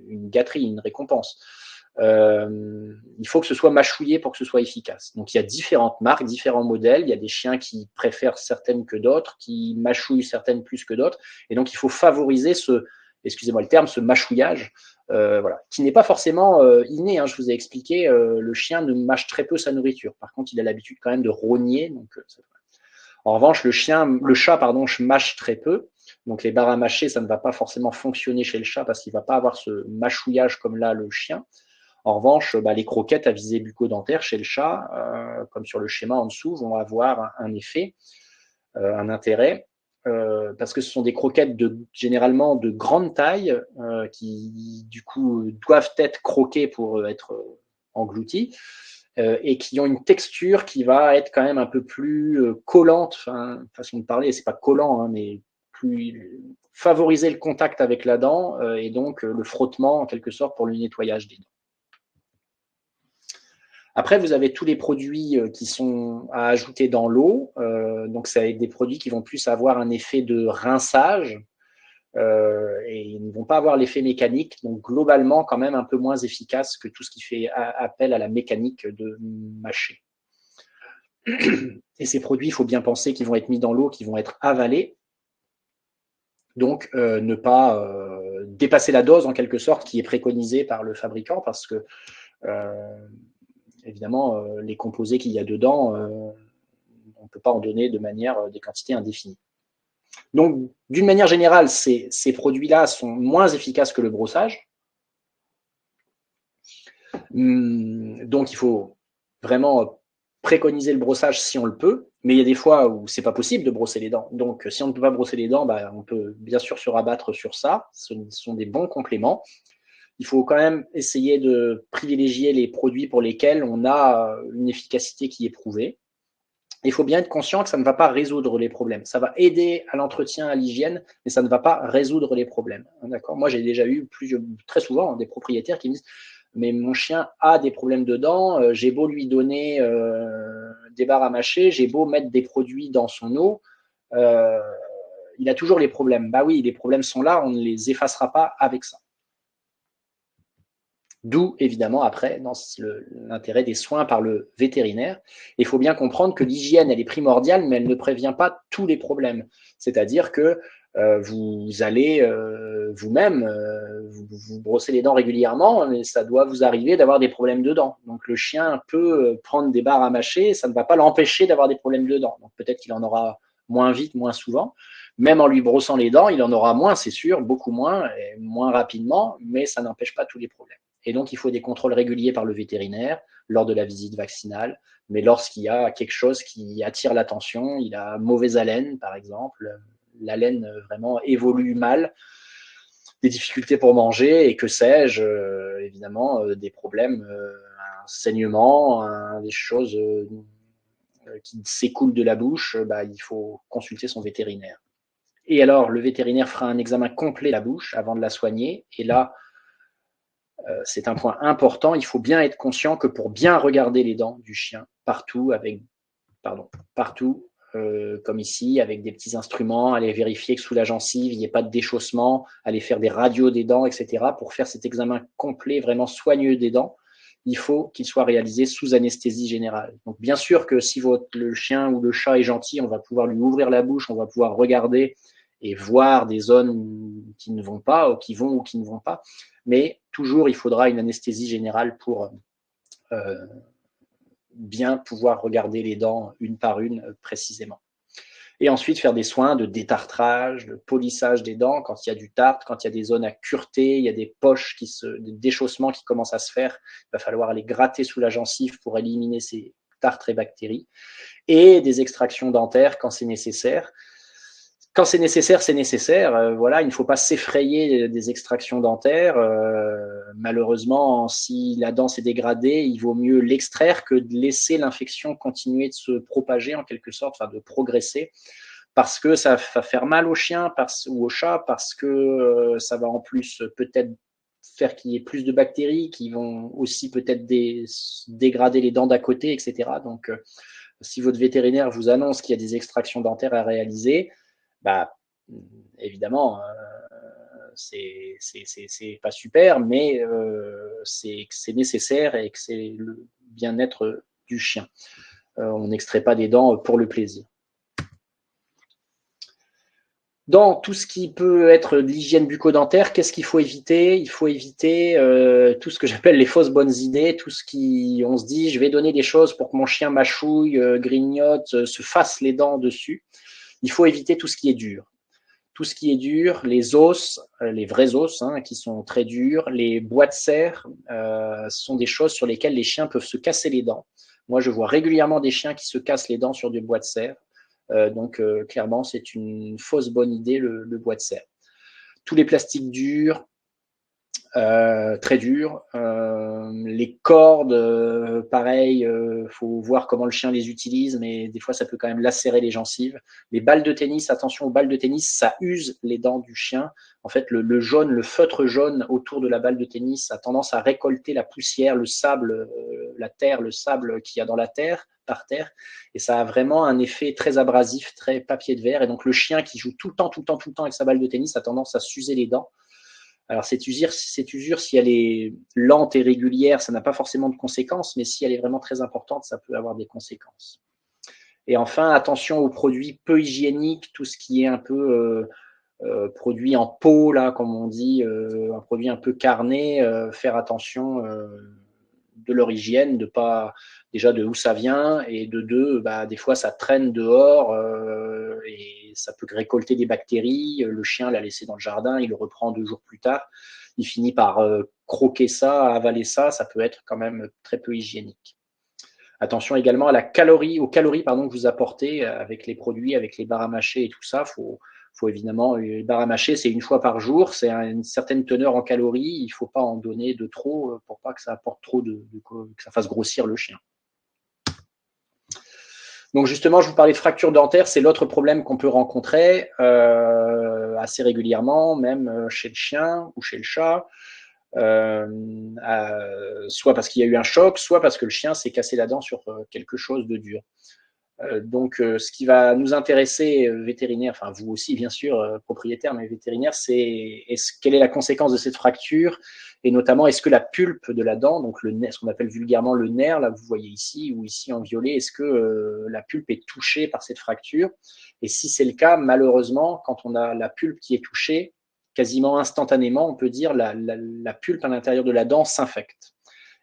une gâterie, une récompense. Il faut que ce soit mâchouillé pour que ce soit efficace. Donc, il y a différentes marques, différents modèles. Il y a des chiens qui préfèrent certaines que d'autres, qui mâchouillent certaines plus que d'autres. Et donc, il faut favoriser excusez-moi le terme, ce mâchouillage, voilà, qui n'est pas forcément inné. Hein, je vous ai expliqué, le chien ne mâche très peu sa nourriture. Par contre, il a l'habitude quand même de rogner. Donc, en revanche, le chat, mâche très peu. Donc, les barres à mâcher, ça ne va pas forcément fonctionner chez le chat parce qu'il ne va pas avoir ce mâchouillage comme là le chien. En revanche, les croquettes à visée bucco-dentaire chez le chat, comme sur le schéma en dessous, vont avoir un effet, un intérêt, parce que ce sont des croquettes généralement de grande taille qui, du coup, doivent être croquées pour être englouties et qui ont une texture qui va être quand même un peu plus collante, façon de parler, c'est pas collant, hein, mais plus favoriser le contact avec la dent et donc le frottement en quelque sorte pour le nettoyage des dents. Après, vous avez tous les produits qui sont à ajouter dans l'eau. Donc, c'est des produits qui vont plus avoir un effet de rinçage et ils ne vont pas avoir l'effet mécanique. Donc, globalement, quand même un peu moins efficace que tout ce qui fait appel à la mécanique de mâcher. Et ces produits, il faut bien penser qu'ils vont être mis dans l'eau, qu'ils vont être avalés. Donc, ne pas dépasser la dose, en quelque sorte, qui est préconisée par le fabricant, parce que évidemment, les composés qu'il y a dedans, on ne peut pas en donner de manière des quantités indéfinies. Donc, d'une manière générale, ces produits-là sont moins efficaces que le brossage. Donc, il faut vraiment préconiser le brossage si on le peut, mais il y a des fois où c'est pas possible de brosser les dents. Donc, si on ne peut pas brosser les dents, on peut bien sûr se rabattre sur ça. Ce sont des bons compléments. il faut quand même essayer de privilégier les produits pour lesquels on a une efficacité qui est prouvée. Il faut bien être conscient que ça ne va pas résoudre les problèmes. Ça va aider à l'entretien, à l'hygiène, mais ça ne va pas résoudre les problèmes. D'accord ? Moi, j'ai déjà eu très souvent des propriétaires qui me disent « mais mon chien a des problèmes de dents, j'ai beau lui donner des barres à mâcher, j'ai beau mettre des produits dans son eau, il a toujours les problèmes. » Bah oui, les problèmes sont là, on ne les effacera pas avec ça. D'où, évidemment, après, dans l'intérêt des soins par le vétérinaire. Il faut bien comprendre que l'hygiène, elle est primordiale, mais elle ne prévient pas tous les problèmes. C'est-à-dire que vous allez vous-même vous brosser les dents régulièrement, mais ça doit vous arriver d'avoir des problèmes de dents. Donc le chien peut prendre des barres à mâcher, ça ne va pas l'empêcher d'avoir des problèmes de dents. Donc peut-être qu'il en aura moins vite, moins souvent. Même en lui brossant les dents, il en aura moins, c'est sûr, beaucoup moins, et moins rapidement, mais ça n'empêche pas tous les problèmes. Et donc, il faut des contrôles réguliers par le vétérinaire lors de la visite vaccinale. Mais lorsqu'il y a quelque chose qui attire l'attention, il a mauvaise haleine, par exemple, l'haleine vraiment évolue mal, des difficultés pour manger et que sais-je, évidemment, des problèmes, un saignement, des choses qui s'écoulent de la bouche, bah, il faut consulter son vétérinaire. Et alors, le vétérinaire fera un examen complet de la bouche avant de la soigner. Et là, c'est un point important. Il faut bien être conscient que pour bien regarder les dents du chien, partout, comme ici, avec des petits instruments, aller vérifier que sous la gencive, il n'y ait pas de déchaussement, aller faire des radios des dents, etc. Pour faire cet examen complet, vraiment soigneux des dents, il faut qu'il soit réalisé sous anesthésie générale. Donc, bien sûr que si le chien ou le chat est gentil, on va pouvoir lui ouvrir la bouche, on va pouvoir regarder et voir des zones qui ne vont pas, ou qui vont ou qui ne vont pas. Mais toujours, il faudra une anesthésie générale pour bien pouvoir regarder les dents une par une précisément. Et ensuite, faire des soins de détartrage, de polissage des dents quand il y a du tartre, quand il y a des zones à cureter, il y a des poches, des déchaussements qui commencent à se faire. Il va falloir aller gratter sous la gencive pour éliminer ces tartres et bactéries. Et des extractions dentaires quand c'est nécessaire. Quand c'est nécessaire, c'est nécessaire. Voilà, il ne faut pas s'effrayer des extractions dentaires. Malheureusement, si la dent s'est dégradée, il vaut mieux l'extraire que de laisser l'infection continuer de se propager en quelque sorte, enfin de progresser, parce que ça va faire mal au chien ou au chat, parce que ça va en plus peut-être faire qu'il y ait plus de bactéries qui vont aussi peut-être dégrader les dents d'à côté, etc. Donc, si votre vétérinaire vous annonce qu'il y a des extractions dentaires à réaliser, bah, évidemment, c'est pas super, mais c'est nécessaire et que c'est le bien-être du chien. On n'extrait pas des dents pour le plaisir. Dans tout ce qui peut être de l'hygiène bucco-dentaire, qu'est-ce qu'il faut éviter ? Il faut éviter tout ce que j'appelle les fausses bonnes idées, tout ce qui, on se dit, je vais donner des choses pour que mon chien mâchouille, grignote, se fasse les dents dessus. Il faut éviter tout ce qui est dur. Tout ce qui est dur, les os, les vrais os, qui sont très durs, les bois de serre, sont des choses sur lesquelles les chiens peuvent se casser les dents. Moi, je vois régulièrement des chiens qui se cassent les dents sur du bois de serre. Donc, clairement, c'est une fausse bonne idée, le bois de serre. Tous les plastiques durs, très durs. Les cordes, pareil, faut voir comment le chien les utilise, mais des fois ça peut quand même lacérer les gencives. Les balles de tennis, attention aux balles de tennis, ça use les dents du chien. En fait, le jaune, le feutre jaune autour de la balle de tennis a tendance à récolter la poussière, le sable, la terre, le sable qu'il y a dans la terre, par terre, et ça a vraiment un effet très abrasif, très papier de verre. Et donc le chien qui joue tout le temps avec sa balle de tennis a tendance à s'user les dents. Alors, cette usure, si elle est lente et régulière, ça n'a pas forcément de conséquences, mais si elle est vraiment très importante, ça peut avoir des conséquences. Et enfin, attention aux produits peu hygiéniques, tout ce qui est un peu produit en pot, là, comme on dit, un produit un peu carné, faire attention de leur hygiène, de pas déjà de où ça vient, et de deux, bah, des fois ça traîne dehors et ça peut récolter des bactéries. Le chien l'a laissé dans le jardin, il le reprend 2 jours plus tard, il finit par croquer ça, avaler ça, ça peut être quand même très peu hygiénique. Attention également aux calories que vous apportez avec les produits, avec les barres à mâcher et tout ça. faut évidemment, les barres à mâcher, c'est une fois par jour, c'est une certaine teneur en calories, il ne faut pas en donner de trop pour pas que ça apporte trop que ça fasse grossir le chien. Donc justement, je vous parlais de fracture dentaire, c'est l'autre problème qu'on peut rencontrer assez régulièrement, même chez le chien ou chez le chat. Soit parce qu'il y a eu un choc, soit parce que le chien s'est cassé la dent sur quelque chose de dur. Donc, ce qui va nous intéresser, vétérinaire, enfin vous aussi bien sûr, propriétaire, mais vétérinaire, c'est quelle est la conséquence de cette fracture, et notamment est-ce que la pulpe de la dent, donc le nerf, ce qu'on appelle vulgairement le nerf, là vous voyez ici, ou ici en violet, est-ce que la pulpe est touchée par cette fracture? Et si c'est le cas, malheureusement, quand on a la pulpe qui est touchée, quasiment instantanément, on peut dire la pulpe à l'intérieur de la dent s'infecte.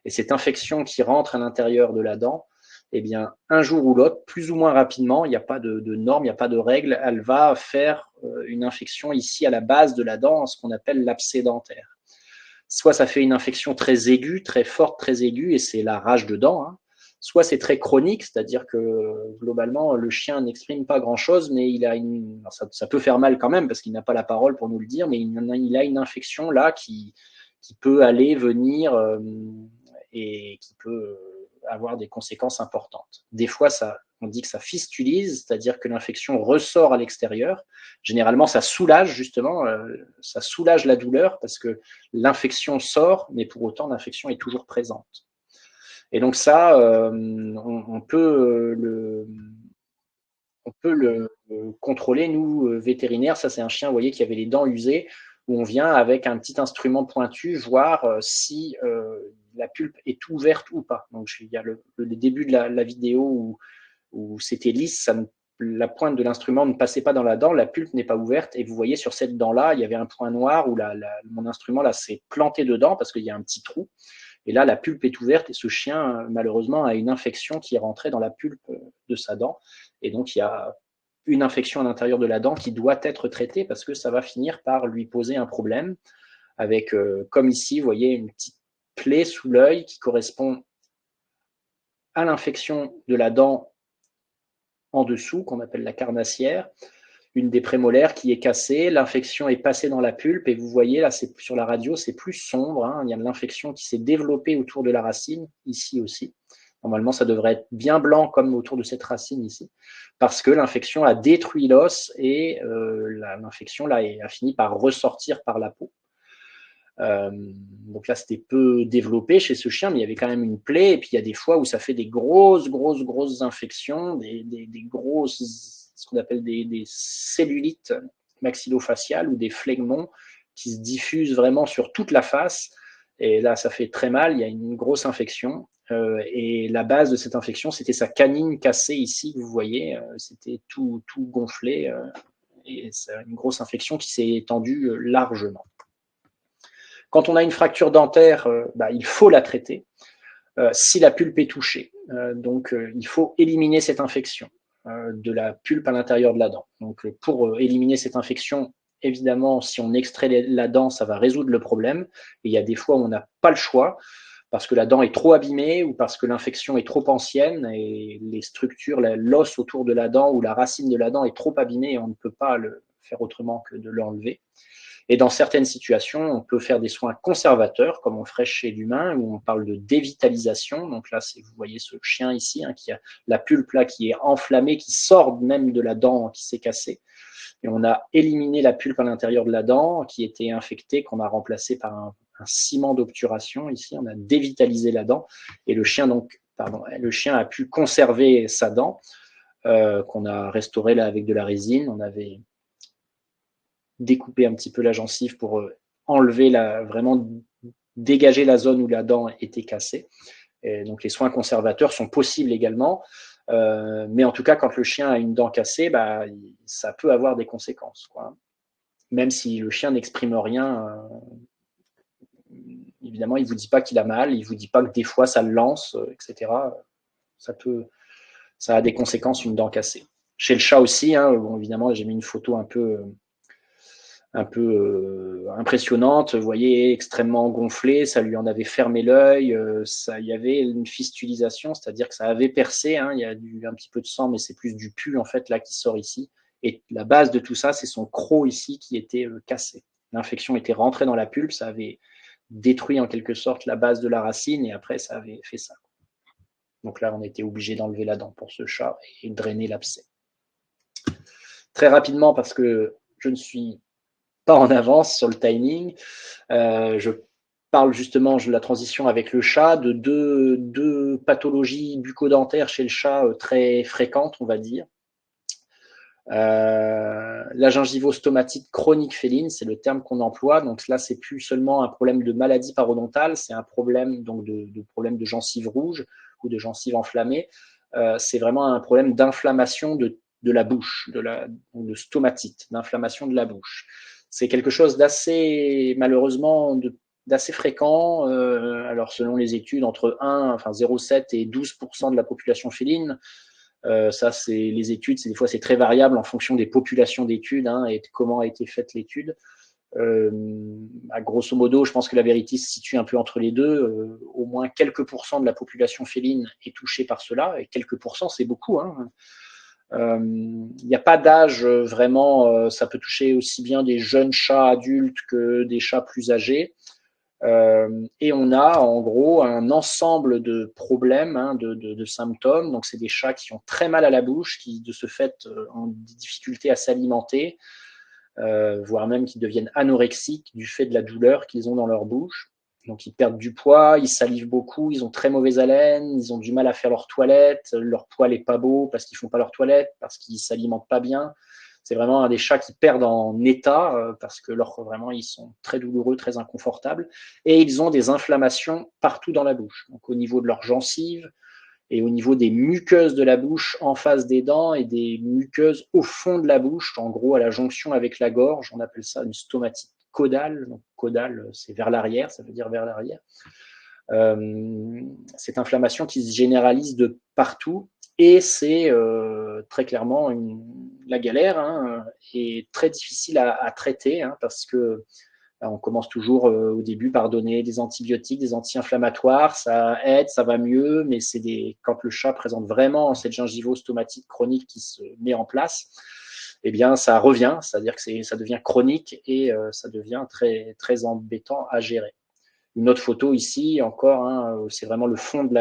Et cette infection qui rentre à l'intérieur de la dent, eh bien, un jour ou l'autre, plus ou moins rapidement, il n'y a pas de normes, il n'y a pas de règles, elle va faire une infection ici à la base de la dent, ce qu'on appelle l'abcès dentaire. Soit ça fait une infection très aiguë, très forte, très aiguë, et c'est la rage de dents, hein. Soit c'est très chronique, c'est-à-dire que globalement, le chien n'exprime pas grand-chose, mais il a ça peut faire mal quand même, parce qu'il n'a pas la parole pour nous le dire, mais il a une infection là qui peut aller, venir, et qui peut avoir des conséquences importantes. Des fois, on dit que ça fistulise, c'est-à-dire que l'infection ressort à l'extérieur. Généralement, ça soulage justement, ça soulage la douleur parce que l'infection sort, mais pour autant, l'infection est toujours présente. Et donc ça, on peut le contrôler, nous, vétérinaires. Ça, c'est un chien, vous voyez, qui avait les dents usées, où on vient avec un petit instrument pointu voir si la pulpe est ouverte ou pas. Donc, il y a le début de la vidéo où c'était lisse, la pointe de l'instrument ne passait pas dans la dent, la pulpe n'est pas ouverte, et vous voyez sur cette dent-là, il y avait un point noir où mon instrument là s'est planté dedans parce qu'il y a un petit trou. Et là, la pulpe est ouverte et ce chien, malheureusement, a une infection qui est rentrée dans la pulpe de sa dent. Et donc, il y a une infection à l'intérieur de la dent qui doit être traitée parce que ça va finir par lui poser un problème avec, comme ici, vous voyez, une petite plaie sous l'œil qui correspond à l'infection de la dent en dessous, qu'on appelle la carnassière, une des prémolaires qui est cassée, l'infection est passée dans la pulpe, et vous voyez là, sur la radio, c'est plus sombre, hein, il y a de l'infection qui s'est développée autour de la racine, ici aussi. Normalement, ça devrait être bien blanc comme autour de cette racine ici, parce que l'infection a détruit l'os et l'infection là a fini par ressortir par la peau. Donc là, c'était peu développé chez ce chien, mais il y avait quand même une plaie. Et puis il y a des fois où ça fait des grosses infections, des grosses, ce qu'on appelle des cellulites maxillofaciales ou des phlegmons qui se diffusent vraiment sur toute la face. Et là, ça fait très mal. Il y a une grosse infection. Et la base de cette infection, c'était sa canine cassée ici, que vous voyez. C'était tout gonflé. Et c'est une grosse infection qui s'est étendue largement. Quand on a une fracture dentaire, il faut la traiter si la pulpe est touchée. Donc, il faut éliminer cette infection de la pulpe à l'intérieur de la dent. Donc, pour éliminer cette infection, évidemment, si on extrait la dent, ça va résoudre le problème. Et il y a des fois où on n'a pas le choix parce que la dent est trop abîmée ou parce que l'infection est trop ancienne et les structures, l'os autour de la dent ou la racine de la dent est trop abîmée et on ne peut pas le faire autrement que de l'enlever. Et dans certaines situations, on peut faire des soins conservateurs, comme on ferait chez l'humain, où on parle de dévitalisation. Donc là, vous voyez ce chien ici, hein, qui a la pulpe là qui est enflammée, qui sort même de la dent qui s'est cassée. Et on a éliminé la pulpe à l'intérieur de la dent, qui était infectée, qu'on a remplacée par un ciment d'obturation. Ici, on a dévitalisé la dent. Et le chien a pu conserver sa dent, qu'on a restaurée là avec de la résine. On avait découper un petit peu la gencive pour enlever vraiment dégager la zone où la dent était cassée. Et donc les soins conservateurs sont possibles également, mais en tout cas quand le chien a une dent cassée, ça peut avoir des conséquences, quoi. Même si le chien n'exprime rien, évidemment il vous dit pas qu'il a mal, il vous dit pas que des fois ça le lance, etc. Ça a des conséquences, une dent cassée. Chez le chat aussi, hein, bon, évidemment j'ai mis une photo un peu impressionnante, vous voyez, extrêmement gonflée, ça lui en avait fermé l'œil, il y avait une fistulisation, c'est-à-dire que ça avait percé, hein, il y a un petit peu de sang, mais c'est plus du pus en fait là qui sort ici, Et la base de tout ça, c'est son croc ici qui était cassé. L'infection était rentrée dans la pulpe, ça avait détruit en quelque sorte la base de la racine et après ça avait fait ça. Donc là, on était obligé d'enlever la dent pour ce chat et de drainer l'abcès. Très rapidement, parce que je ne suis pas en avance sur le timing, je parle justement de la transition avec le chat, de deux pathologies bucco-dentaires chez le chat très fréquentes, on va dire. La gingivostomatite chronique féline, c'est le terme qu'on emploie. Donc là, c'est plus seulement un problème de maladie parodontale, c'est un problème donc problème de gencives rouges ou de gencives enflammées. C'est vraiment un problème d'inflammation de la bouche, de stomatite, d'inflammation de la bouche. C'est quelque chose d'assez, malheureusement, d'assez fréquent. Alors, selon les études, entre 0,7 et 12% de la population féline. Ça, c'est les études, des fois, c'est très variable en fonction des populations d'études et de comment a été faite l'étude. À grosso modo, je pense que la vérité se situe un peu entre les deux. Au moins quelques pourcents de la population féline est touchée par cela, et quelques pourcents, c'est beaucoup. Il n'y a pas d'âge vraiment, ça peut toucher aussi bien des jeunes chats adultes que des chats plus âgés. Et on a en gros un ensemble de problèmes, de symptômes. Donc, c'est des chats qui ont très mal à la bouche, qui de ce fait ont des difficultés à s'alimenter, voire même qui deviennent anorexiques du fait de la douleur qu'ils ont dans leur bouche. Donc, ils perdent du poids, ils salivent beaucoup, ils ont très mauvaise haleine, ils ont du mal à faire leur toilette, leur poil n'est pas beau parce qu'ils ne font pas leur toilette, parce qu'ils ne s'alimentent pas bien. C'est vraiment un des chats qui perdent en état parce que vraiment, ils sont très douloureux, très inconfortables. Et ils ont des inflammations partout dans la bouche. Donc, au niveau de leurs gencives et au niveau des muqueuses de la bouche en face des dents et des muqueuses au fond de la bouche, en gros à la jonction avec la gorge. On appelle ça une stomatite caudale. Donc, caudale, c'est vers l'arrière, ça veut dire vers l'arrière. Cette inflammation qui se généralise de partout. Et c'est très clairement la galère et très difficile à traiter parce que on commence toujours au début par donner des antibiotiques, des anti-inflammatoires, ça aide, ça va mieux, mais quand le chat présente vraiment cette gingivostomatite chronique qui se met en place, eh bien ça revient, c'est-à-dire que ça devient chronique et ça devient très, très embêtant à gérer. Une autre photo ici, encore, c'est vraiment le fond de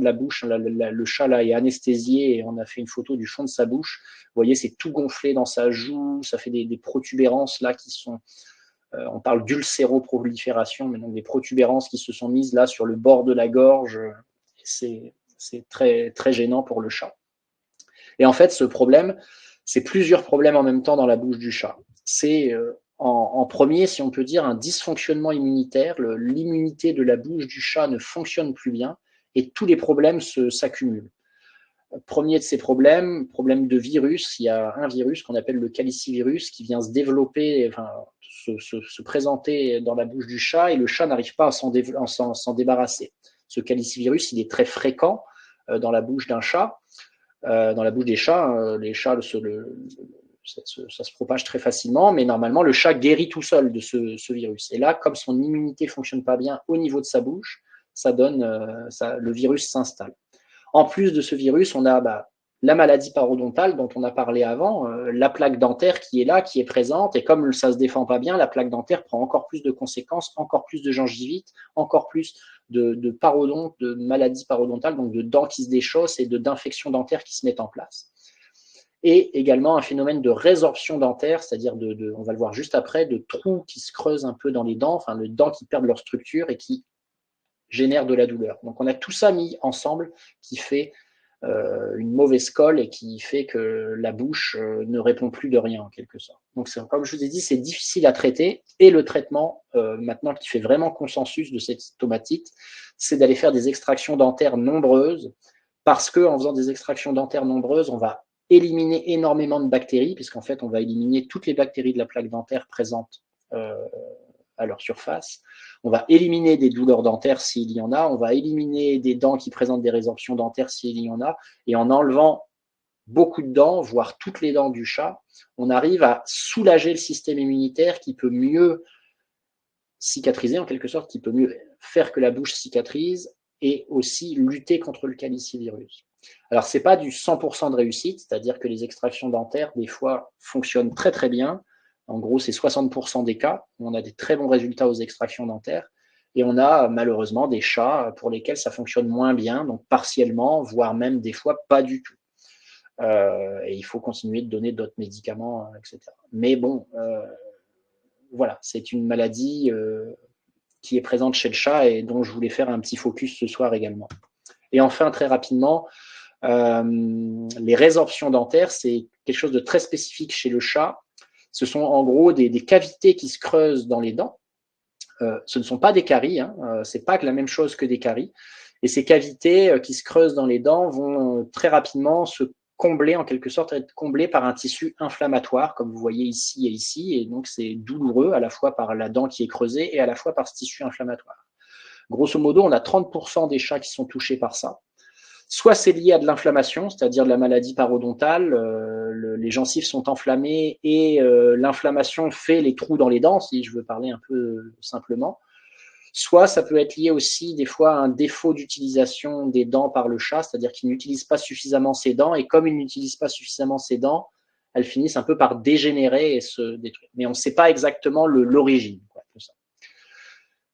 la bouche. Le chat là est anesthésié et on a fait une photo du fond de sa bouche. Vous voyez, c'est tout gonflé dans sa joue, ça fait des protubérances là qui sont, on parle d'ulcéroprolifération, mais donc des protubérances qui se sont mises là sur le bord de la gorge. C'est très, très gênant pour le chat. Et en fait, ce problème, c'est plusieurs problèmes en même temps dans la bouche du chat. C'est en premier, si on peut dire, un dysfonctionnement immunitaire. L'immunité de la bouche du chat ne fonctionne plus bien et tous les problèmes s'accumulent. Premier de ces problème de virus, il y a un virus qu'on appelle le calicivirus qui vient se développer, se présenter dans la bouche du chat et le chat n'arrive pas à s'en débarrasser. Ce calicivirus, il est très fréquent dans la bouche d'un chat. Dans la bouche des chats, les chats, ça se propage très facilement, mais normalement, le chat guérit tout seul de ce virus. Et là, comme son immunité ne fonctionne pas bien au niveau de sa bouche, le virus s'installe. En plus de ce virus, on a la maladie parodontale dont on a parlé avant, la plaque dentaire qui est là, qui est présente, et comme ça ne se défend pas bien, la plaque dentaire prend encore plus de conséquences, encore plus de gingivite, encore plus de parodonte, de maladies parodontales, donc de dents qui se déchaussent et d'infections dentaires qui se mettent en place. Et également un phénomène de résorption dentaire, c'est-à-dire on va le voir juste après, de trous qui se creusent un peu dans les dents, les dents qui perdent leur structure et qui génèrent de la douleur. Donc on a tout ça mis ensemble qui fait une mauvaise colle et qui fait que la bouche ne répond plus de rien en quelque sorte. Donc comme je vous ai dit, c'est difficile à traiter et le traitement maintenant qui fait vraiment consensus de cette stomatite, c'est d'aller faire des extractions dentaires nombreuses parce qu'en faisant des extractions dentaires nombreuses, on va éliminer énormément de bactéries puisqu'en fait on va éliminer toutes les bactéries de la plaque dentaire présentes à leur surface. On va éliminer des douleurs dentaires s'il y en a, on va éliminer des dents qui présentent des résorptions dentaires s'il y en a, et en enlevant beaucoup de dents, voire toutes les dents du chat, on arrive à soulager le système immunitaire qui peut mieux cicatriser en quelque sorte, qui peut mieux faire que la bouche cicatrise et aussi lutter contre le calicivirus. Alors, ce n'est pas du 100% de réussite, c'est-à-dire que les extractions dentaires, des fois, fonctionnent très très bien. En gros, c'est 60% des cas où on a des très bons résultats aux extractions dentaires. Et on a malheureusement des chats pour lesquels ça fonctionne moins bien, donc partiellement, voire même des fois pas du tout. Et il faut continuer de donner d'autres médicaments, etc. Mais bon, voilà, c'est une maladie qui est présente chez le chat et dont je voulais faire un petit focus ce soir également. Et enfin, très rapidement, les résorptions dentaires, c'est quelque chose de très spécifique chez le chat. Ce sont en gros des cavités qui se creusent dans les dents. Ce ne sont pas des caries, hein, c'est pas la même chose que des caries. Et ces cavités qui se creusent dans les dents vont très rapidement se combler, en quelque sorte, être comblées par un tissu inflammatoire, comme vous voyez ici et ici. Et donc, c'est douloureux à la fois par la dent qui est creusée et à la fois par ce tissu inflammatoire. Grosso modo, on a 30% des chats qui sont touchés par ça. Soit c'est lié à de l'inflammation, c'est-à-dire de la maladie parodontale, les gencives sont enflammées et l'inflammation fait les trous dans les dents, si je veux parler un peu simplement. Soit ça peut être lié aussi des fois à un défaut d'utilisation des dents par le chat, c'est-à-dire qu'il n'utilise pas suffisamment ses dents, et comme il n'utilise pas suffisamment ses dents, elles finissent un peu par dégénérer et se détruire. Mais on ne sait pas exactement l'origine de ça.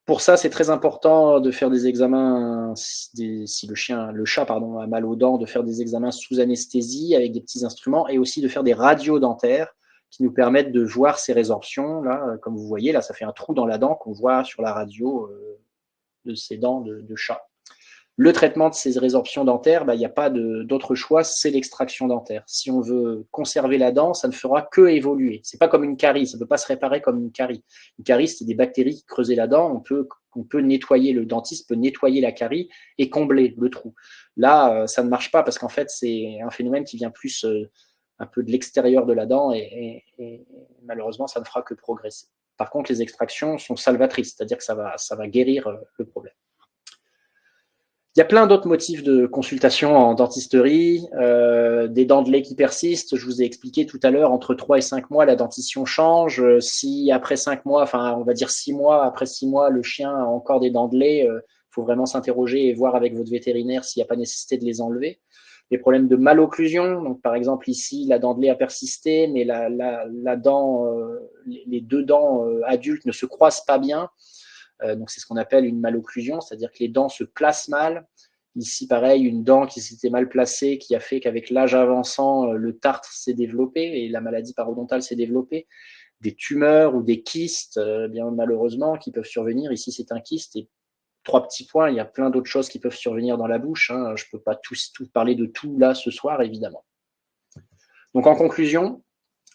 Pour ça, c'est très important de faire des examens, si le chat pardon, a mal aux dents, de faire des examens sous anesthésie avec des petits instruments et aussi de faire des radios dentaires qui nous permettent de voir ces résorptions. Là, comme vous voyez, là, ça fait un trou dans la dent qu'on voit sur la radio de ces dents de chat. Le traitement de ces résorptions dentaires, il n'y a pas d'autre choix, c'est l'extraction dentaire. Si on veut conserver la dent, ça ne fera que évoluer. C'est pas comme une carie, ça ne peut pas se réparer comme une carie. Une carie, c'est des bactéries qui creusent la dent, on peut nettoyer, le dentiste peut nettoyer la carie et combler le trou. Là, ça ne marche pas parce qu'en fait, c'est un phénomène qui vient plus un peu de l'extérieur de la dent et malheureusement, ça ne fera que progresser. Par contre, les extractions sont salvatrices, c'est-à-dire que ça va guérir le problème. Il y a plein d'autres motifs de consultation en dentisterie, des dents de lait qui persistent. Je vous ai expliqué tout à l'heure, entre 3 et 5 mois, la dentition change. Si après 5 mois, enfin on va dire 6 mois, après 6 mois, le chien a encore des dents de lait, il faut vraiment s'interroger et voir avec votre vétérinaire s'il n'y a pas nécessité de les enlever. Les problèmes de malocclusion, donc par exemple ici, la dent de lait a persisté, mais la dent, les deux dents adultes ne se croisent pas bien. Donc c'est ce qu'on appelle une malocclusion, c'est-à-dire que les dents se placent mal. Ici, pareil, une dent qui s'était mal placée, qui a fait qu'avec l'âge avançant, le tartre s'est développé et la maladie parodontale s'est développée. Des tumeurs ou des kystes, bien malheureusement, qui peuvent survenir. Ici, c'est un kyste. Et 3 petits points, il y a plein d'autres choses qui peuvent survenir dans la bouche. Hein. Je ne peux pas tout parler de tout là ce soir, évidemment. Donc en conclusion,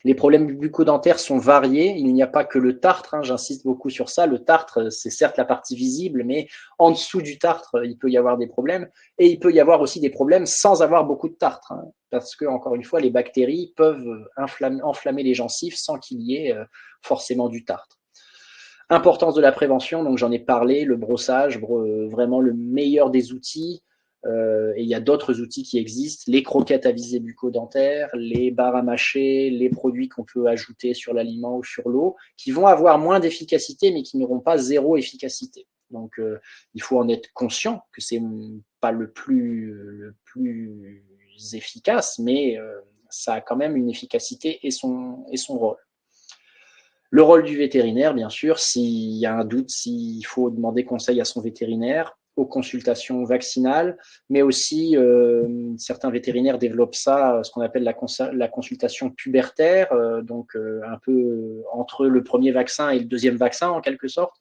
les problèmes bucco-dentaires sont variés. Il n'y a pas que le tartre, hein, j'insiste beaucoup sur ça. Le tartre, c'est certes la partie visible, mais en dessous du tartre, il peut y avoir des problèmes. Et il peut y avoir aussi des problèmes sans avoir beaucoup de tartre. Hein, parce que, encore une fois, les bactéries peuvent enflammer les gencives sans qu'il y ait forcément du tartre. Importance de la prévention, donc j'en ai parlé, le brossage, vraiment le meilleur des outils. Et il y a d'autres outils qui existent, les croquettes à visée bucco-dentaire, les barres à mâcher, les produits qu'on peut ajouter sur l'aliment ou sur l'eau, qui vont avoir moins d'efficacité, mais qui n'auront pas zéro efficacité. Donc, il faut en être conscient que c'est pas le plus efficace, mais ça a quand même une efficacité et son rôle. Le rôle du vétérinaire, bien sûr, s'il y a un doute, s'il faut demander conseil à son vétérinaire, aux consultations vaccinales, mais aussi certains vétérinaires développent ça, ce qu'on appelle la consultation pubertaire, donc un peu entre le premier vaccin et le deuxième vaccin en quelque sorte.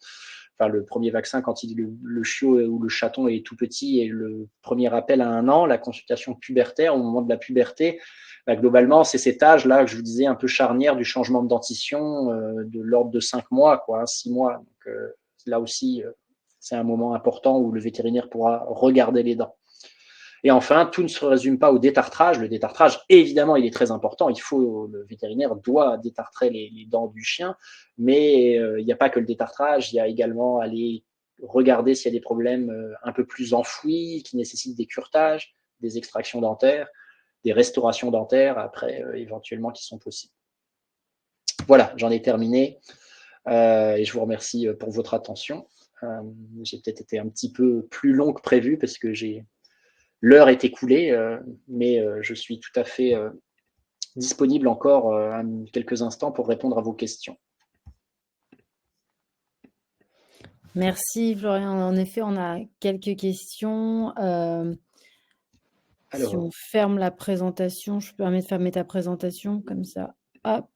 Enfin, le premier vaccin quand le chiot ou le chaton est tout petit et le premier rappel à 1 an, la consultation pubertaire au moment de la puberté. Globalement, c'est cet âge-là que je vous disais un peu charnière du changement de dentition de l'ordre de 5 mois, quoi, 6 mois. Donc, là aussi, c'est un moment important où le vétérinaire pourra regarder les dents. Et enfin, tout ne se résume pas au détartrage. Le détartrage, évidemment, il est très important. Le vétérinaire doit détartrer les dents du chien, mais il n'y a pas que le détartrage. Il y a également aller regarder s'il y a des problèmes un peu plus enfouis qui nécessitent des curetages, des extractions dentaires, des restaurations dentaires après éventuellement qui sont possibles. Voilà, j'en ai terminé et je vous remercie pour votre attention. J'ai peut-être été un petit peu plus long que prévu parce que j'ai l'heure est écoulée, mais je suis tout à fait disponible encore quelques instants pour répondre à vos questions. Merci Florian. En effet, on a quelques questions. Si on ferme la présentation, je peux permettre de fermer ta présentation comme ça. Hop.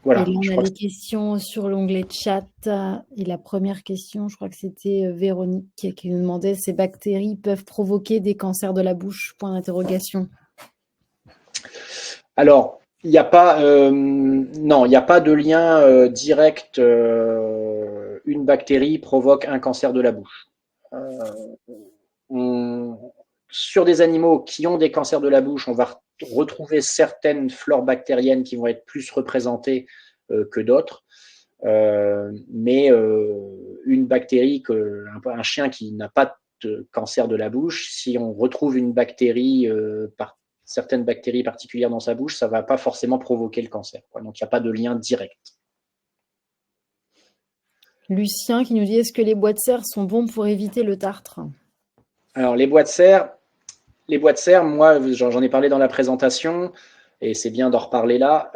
Voilà, et là, on a les questions sur l'onglet chat. Et la première question, je crois que c'était Véronique qui nous demandait ces bactéries peuvent provoquer des cancers de la bouche? Point d'interrogation. Alors, il n'y a pas, non, il n'y a pas de lien direct. Une bactérie provoque un cancer de la bouche. Sur des animaux qui ont des cancers de la bouche, on va retrouver certaines flores bactériennes qui vont être plus représentées que d'autres. Mais une bactérie, un chien qui n'a pas de cancer de la bouche, si on retrouve une bactérie, certaines bactéries particulières dans sa bouche, ça ne va pas forcément provoquer le cancer. Donc, il n'y a pas de lien direct. Lucien qui nous dit, est-ce que les bois de serre sont bons pour éviter le tartre? Alors, les bois de serre, moi, j'en ai parlé dans la présentation, et c'est bien d'en reparler là.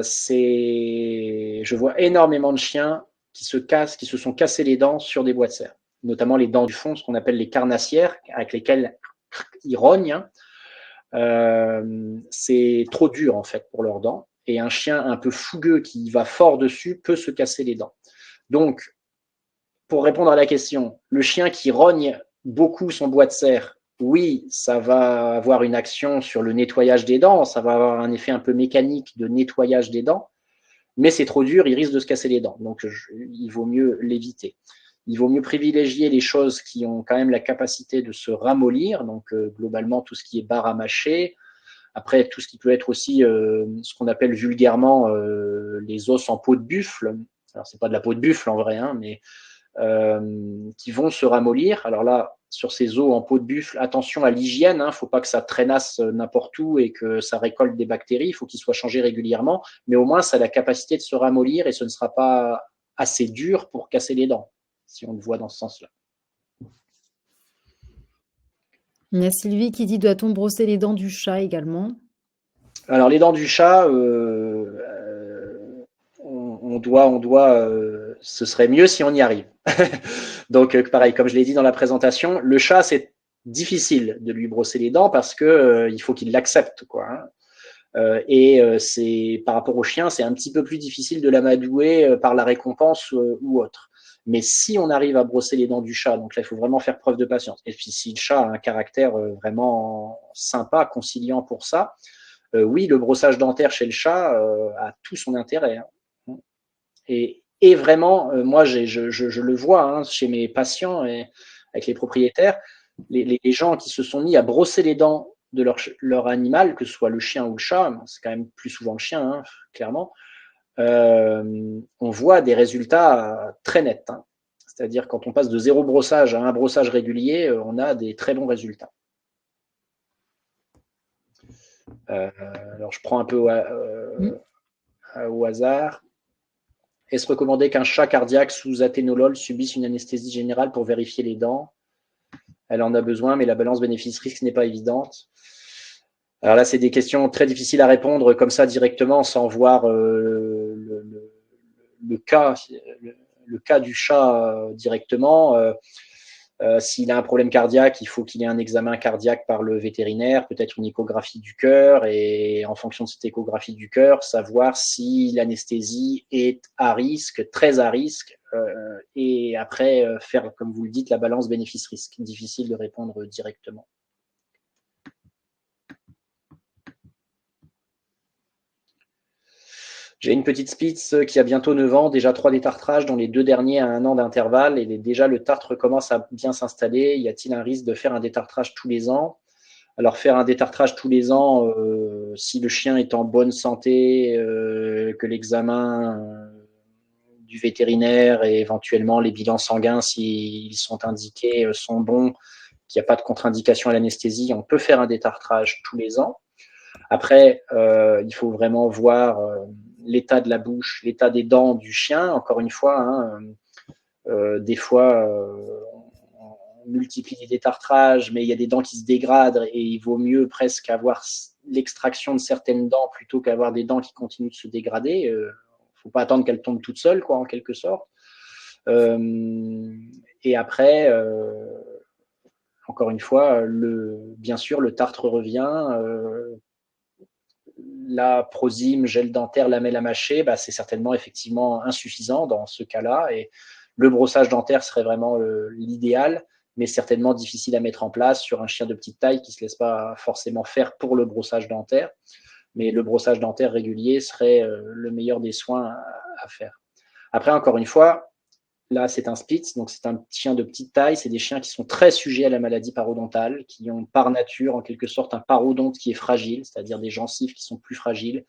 Je vois énormément de chiens qui se sont cassés les dents sur des bois de serre, notamment les dents du fond, ce qu'on appelle les carnassières, avec lesquelles ils rognent. C'est trop dur en fait pour leurs dents, et un chien un peu fougueux qui va fort dessus peut se casser les dents. Donc, pour répondre à la question, le chien qui rogne beaucoup son bois de serre, oui, ça va avoir une action sur le nettoyage des dents, ça va avoir un effet un peu mécanique de nettoyage des dents, mais c'est trop dur, il risque de se casser les dents. Donc, il vaut mieux l'éviter. Il vaut mieux privilégier les choses qui ont quand même la capacité de se ramollir, donc globalement tout ce qui est barre à mâcher. Après, tout ce qui peut être aussi ce qu'on appelle vulgairement les os en peau de buffle. Alors, c'est pas de la peau de buffle en vrai, hein, mais qui vont se ramollir. Alors là, sur ces os en peau de buffle, attention à l'hygiène, il ne faut pas que ça traînasse n'importe où et que ça récolte des bactéries, il faut qu'il soit changé régulièrement, mais au moins ça a la capacité de se ramollir et ce ne sera pas assez dur pour casser les dents, si on le voit dans ce sens-là. Il y a Sylvie qui dit, doit-on brosser les dents du chat également? Alors les dents du chat, ce serait mieux si on y arrive. Donc pareil, comme je l'ai dit dans la présentation, le chat c'est difficile de lui brosser les dents parce que il faut qu'il l'accepte, quoi. C'est par rapport au chien, c'est un petit peu plus difficile de l'amadouer par la récompense ou autre. Mais si on arrive à brosser les dents du chat, donc là il faut vraiment faire preuve de patience. Et puis si le chat a un caractère vraiment sympa, conciliant pour ça, oui, le brossage dentaire chez le chat a tout son intérêt. Hein. Et vraiment, moi, je le vois hein, chez mes patients et avec les propriétaires, les gens qui se sont mis à brosser les dents de leur animal, que ce soit le chien ou le chat, c'est quand même plus souvent le chien, hein, clairement, on voit des résultats très nets. Hein. C'est-à-dire quand on passe de 0 brossage à un brossage régulier, on a des très bons résultats. Alors je prends un peu au hasard. Est-ce recommandé qu'un chat cardiaque sous athénolol subisse une anesthésie générale pour vérifier les dents? Elle en a besoin, mais la balance bénéfice-risque n'est pas évidente. Alors là, c'est des questions très difficiles à répondre comme ça directement sans voir le cas du chat directement. S'il a un problème cardiaque, il faut qu'il ait un examen cardiaque par le vétérinaire, peut-être une échographie du cœur, et en fonction de cette échographie du cœur, savoir si l'anesthésie est à risque, très à risque, et après faire, comme vous le dites, la balance bénéfice-risque. Difficile de répondre directement. J'ai une petite Spitz qui a bientôt 9 ans, déjà 3 détartrages, dont les 2 derniers à 1 an d'intervalle, et déjà le tartre commence à bien s'installer. Y a-t-il un risque de faire un détartrage tous les ans? Alors faire un détartrage tous les ans, si le chien est en bonne santé, que l'examen du vétérinaire et éventuellement les bilans sanguins, s'ils sont indiqués, sont bons, qu'il n'y a pas de contre-indication à l'anesthésie, on peut faire un détartrage tous les ans. Après, il faut vraiment voir l'état de la bouche, l'état des dents du chien. Encore une fois, hein, des fois, multiplie les détartrages, mais il y a des dents qui se dégradent et il vaut mieux presque avoir l'extraction de certaines dents plutôt qu'avoir des dents qui continuent de se dégrader. Il ne faut pas attendre qu'elles tombent toutes seules, quoi, en quelque sorte. Et après, encore une fois, bien sûr, le tartre revient. La Prosim, gel dentaire, lamelle à mâcher, bah, c'est certainement effectivement insuffisant dans ce cas-là. Et le brossage dentaire serait vraiment l'idéal, mais certainement difficile à mettre en place sur un chien de petite taille qui ne se laisse pas forcément faire pour le brossage dentaire. Mais le brossage dentaire régulier serait le meilleur des soins à faire. Après, encore une fois, là, c'est un Spitz, donc c'est un chien de petite taille. C'est des chiens qui sont très sujets à la maladie parodontale, qui ont par nature, en quelque sorte, un parodonte qui est fragile, c'est-à-dire des gencives qui sont plus fragiles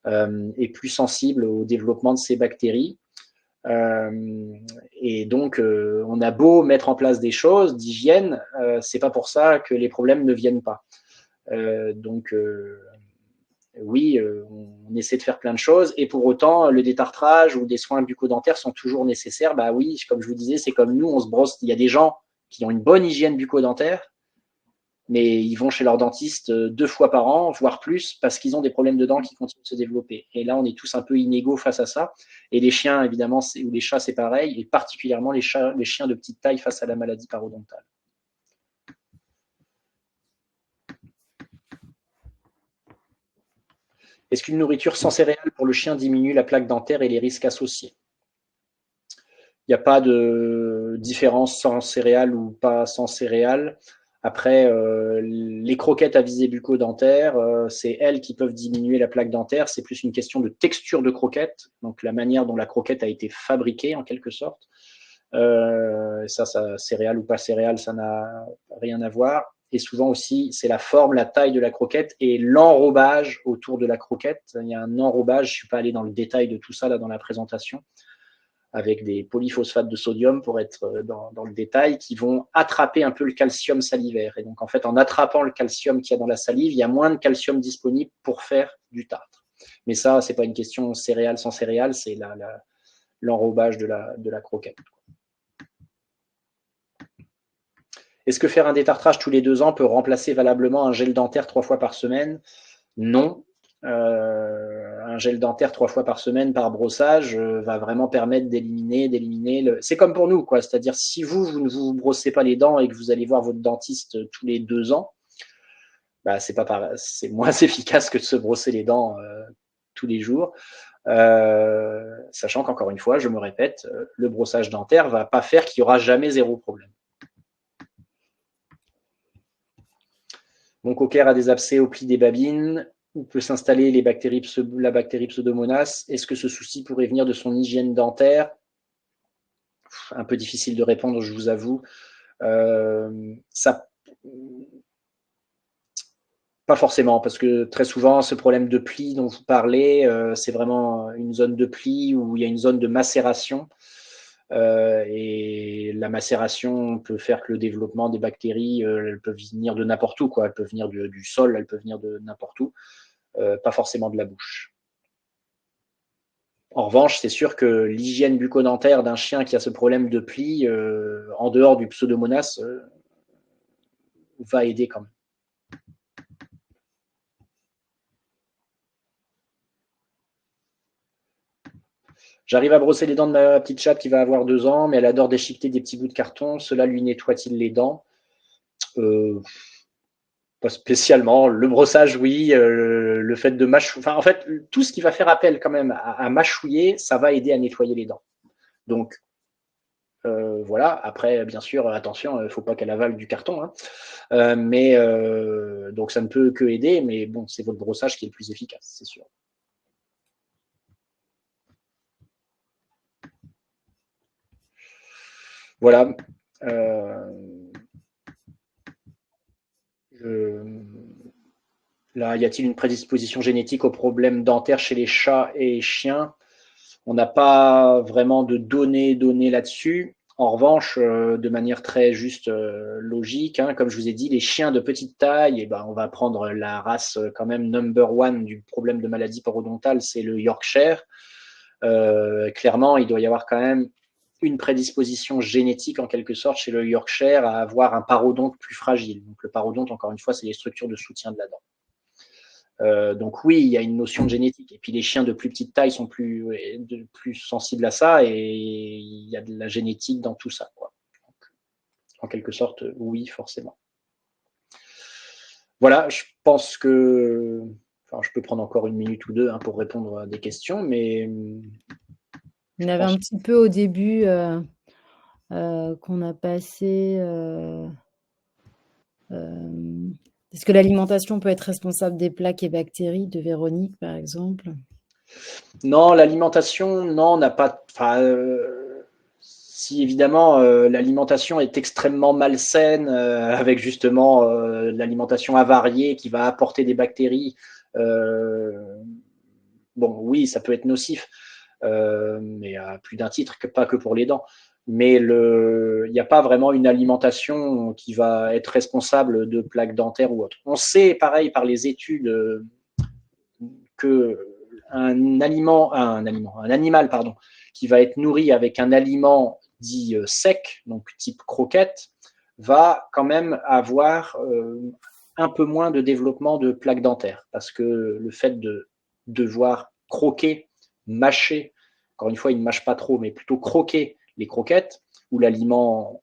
et plus sensibles au développement de ces bactéries. Et donc, on a beau mettre en place des choses d'hygiène, c'est pas pour ça que les problèmes ne viennent pas. Donc, oui, on essaie de faire plein de choses et pour autant, le détartrage ou des soins bucco-dentaires sont toujours nécessaires. Bah oui, comme je vous disais, c'est comme nous, on se brosse. Il y a des gens qui ont une bonne hygiène bucco-dentaire, mais ils vont chez leur dentiste 2 fois par an, voire plus, parce qu'ils ont des problèmes de dents qui continuent de se développer. Et là, on est tous un peu inégaux face à ça. Et les chiens, évidemment, ou les chats, c'est pareil, et particulièrement les chiens de petite taille face à la maladie parodontale. Est-ce qu'une nourriture sans céréales pour le chien diminue la plaque dentaire et les risques associés? Il n'y a pas de différence sans céréales ou pas sans céréales. Après, les croquettes à visée bucco-dentaire, c'est elles qui peuvent diminuer la plaque dentaire. C'est plus une question de texture de croquette, donc la manière dont la croquette a été fabriquée en quelque sorte. Ça, céréales ou pas céréales, ça n'a rien à voir. Et souvent aussi, c'est la forme, la taille de la croquette et l'enrobage autour de la croquette. Il y a un enrobage, je ne suis pas allé dans le détail de tout ça là dans la présentation, avec des polyphosphates de sodium pour être dans le détail, qui vont attraper un peu le calcium salivaire. Et donc, en fait, en attrapant le calcium qu'il y a dans la salive, il y a moins de calcium disponible pour faire du tartre. Mais ça, ce n'est pas une question céréales sans céréales, c'est l'enrobage de la croquette. Est-ce que faire un détartrage tous les 2 ans peut remplacer valablement un gel dentaire 3 fois par semaine? Non. Un gel dentaire 3 fois par semaine par brossage va vraiment permettre d'éliminer. C'est comme pour nous, quoi. C'est-à-dire, si vous ne vous brossez pas les dents et que vous allez voir votre dentiste tous les 2 ans, bah, c'est moins efficace que de se brosser les dents tous les jours. Sachant qu'encore une fois, je me répète, le brossage dentaire ne va pas faire qu'il n'y aura jamais 0 problème. Mon cocker a des abcès au pli des babines, où peut s'installer la bactérie Pseudomonas. Est-ce que ce souci pourrait venir de son hygiène dentaire? Un peu difficile de répondre, je vous avoue. Ça, pas forcément, parce que très souvent, ce problème de pli dont vous parlez, c'est vraiment une zone de pli où il y a une zone de macération. Et la macération peut faire que le développement des bactéries, elles peuvent venir de n'importe où, quoi. Elles peuvent venir du sol, elles peuvent venir de n'importe où, pas forcément de la bouche. En revanche, c'est sûr que l'hygiène bucco-dentaire d'un chien qui a ce problème de pli, en dehors du Pseudomonas, va aider quand même. J'arrive à brosser les dents de ma petite chatte qui va avoir 2 ans, mais elle adore déchiqueter des petits bouts de carton. Cela lui nettoie-t-il les dents? Pas spécialement. Le brossage, oui. Le fait de mâchouiller. Enfin, en fait, tout ce qui va faire appel quand même à mâchouiller, ça va aider à nettoyer les dents. Donc, voilà. Après, bien sûr, attention, il ne faut pas qu'elle avale du carton. Hein. Donc, ça ne peut que aider, mais bon, c'est votre brossage qui est le plus efficace, c'est sûr. Voilà. Là, y a-t-il une prédisposition génétique aux problèmes dentaires chez les chats et chiens? On n'a pas vraiment de données là-dessus. En revanche, de manière très juste logique, hein, comme je vous ai dit, les chiens de petite taille, ben, on va prendre la race quand même number one du problème de maladie parodontale, c'est le Yorkshire. Clairement, il doit y avoir quand même une prédisposition génétique en quelque sorte chez le Yorkshire à avoir un parodonte plus fragile. Donc le parodonte, encore une fois, c'est les structures de soutien de la dent. Donc oui, il y a une notion de génétique. Et puis les chiens de plus petite taille sont plus sensibles à ça, et il y a de la génétique dans tout ça, quoi. Donc, en quelque sorte, oui, forcément. Voilà, je pense que, enfin, je peux prendre encore une minute ou deux pour répondre à des questions, mais On avait un petit peu au début qu'on a passé. Est-ce que l'alimentation peut être responsable des plaques et bactéries de Véronique, par exemple? Non, l'alimentation, non, n'a pas. Enfin, si évidemment l'alimentation est extrêmement malsaine, avec justement l'alimentation avariée qui va apporter des bactéries, bon, oui, ça peut être nocif, mais à plus d'un titre, pas que pour les dents. Mais il n'y a pas vraiment une alimentation qui va être responsable de plaques dentaires ou autres. On sait, pareil, par les études, que un animal, pardon, qui va être nourri avec un aliment dit sec, donc type croquette, va quand même avoir un peu moins de développement de plaques dentaires, parce que le fait de devoir croquer, mâcher, encore une fois, il ne mâche pas trop, mais plutôt croquer les croquettes ou l'aliment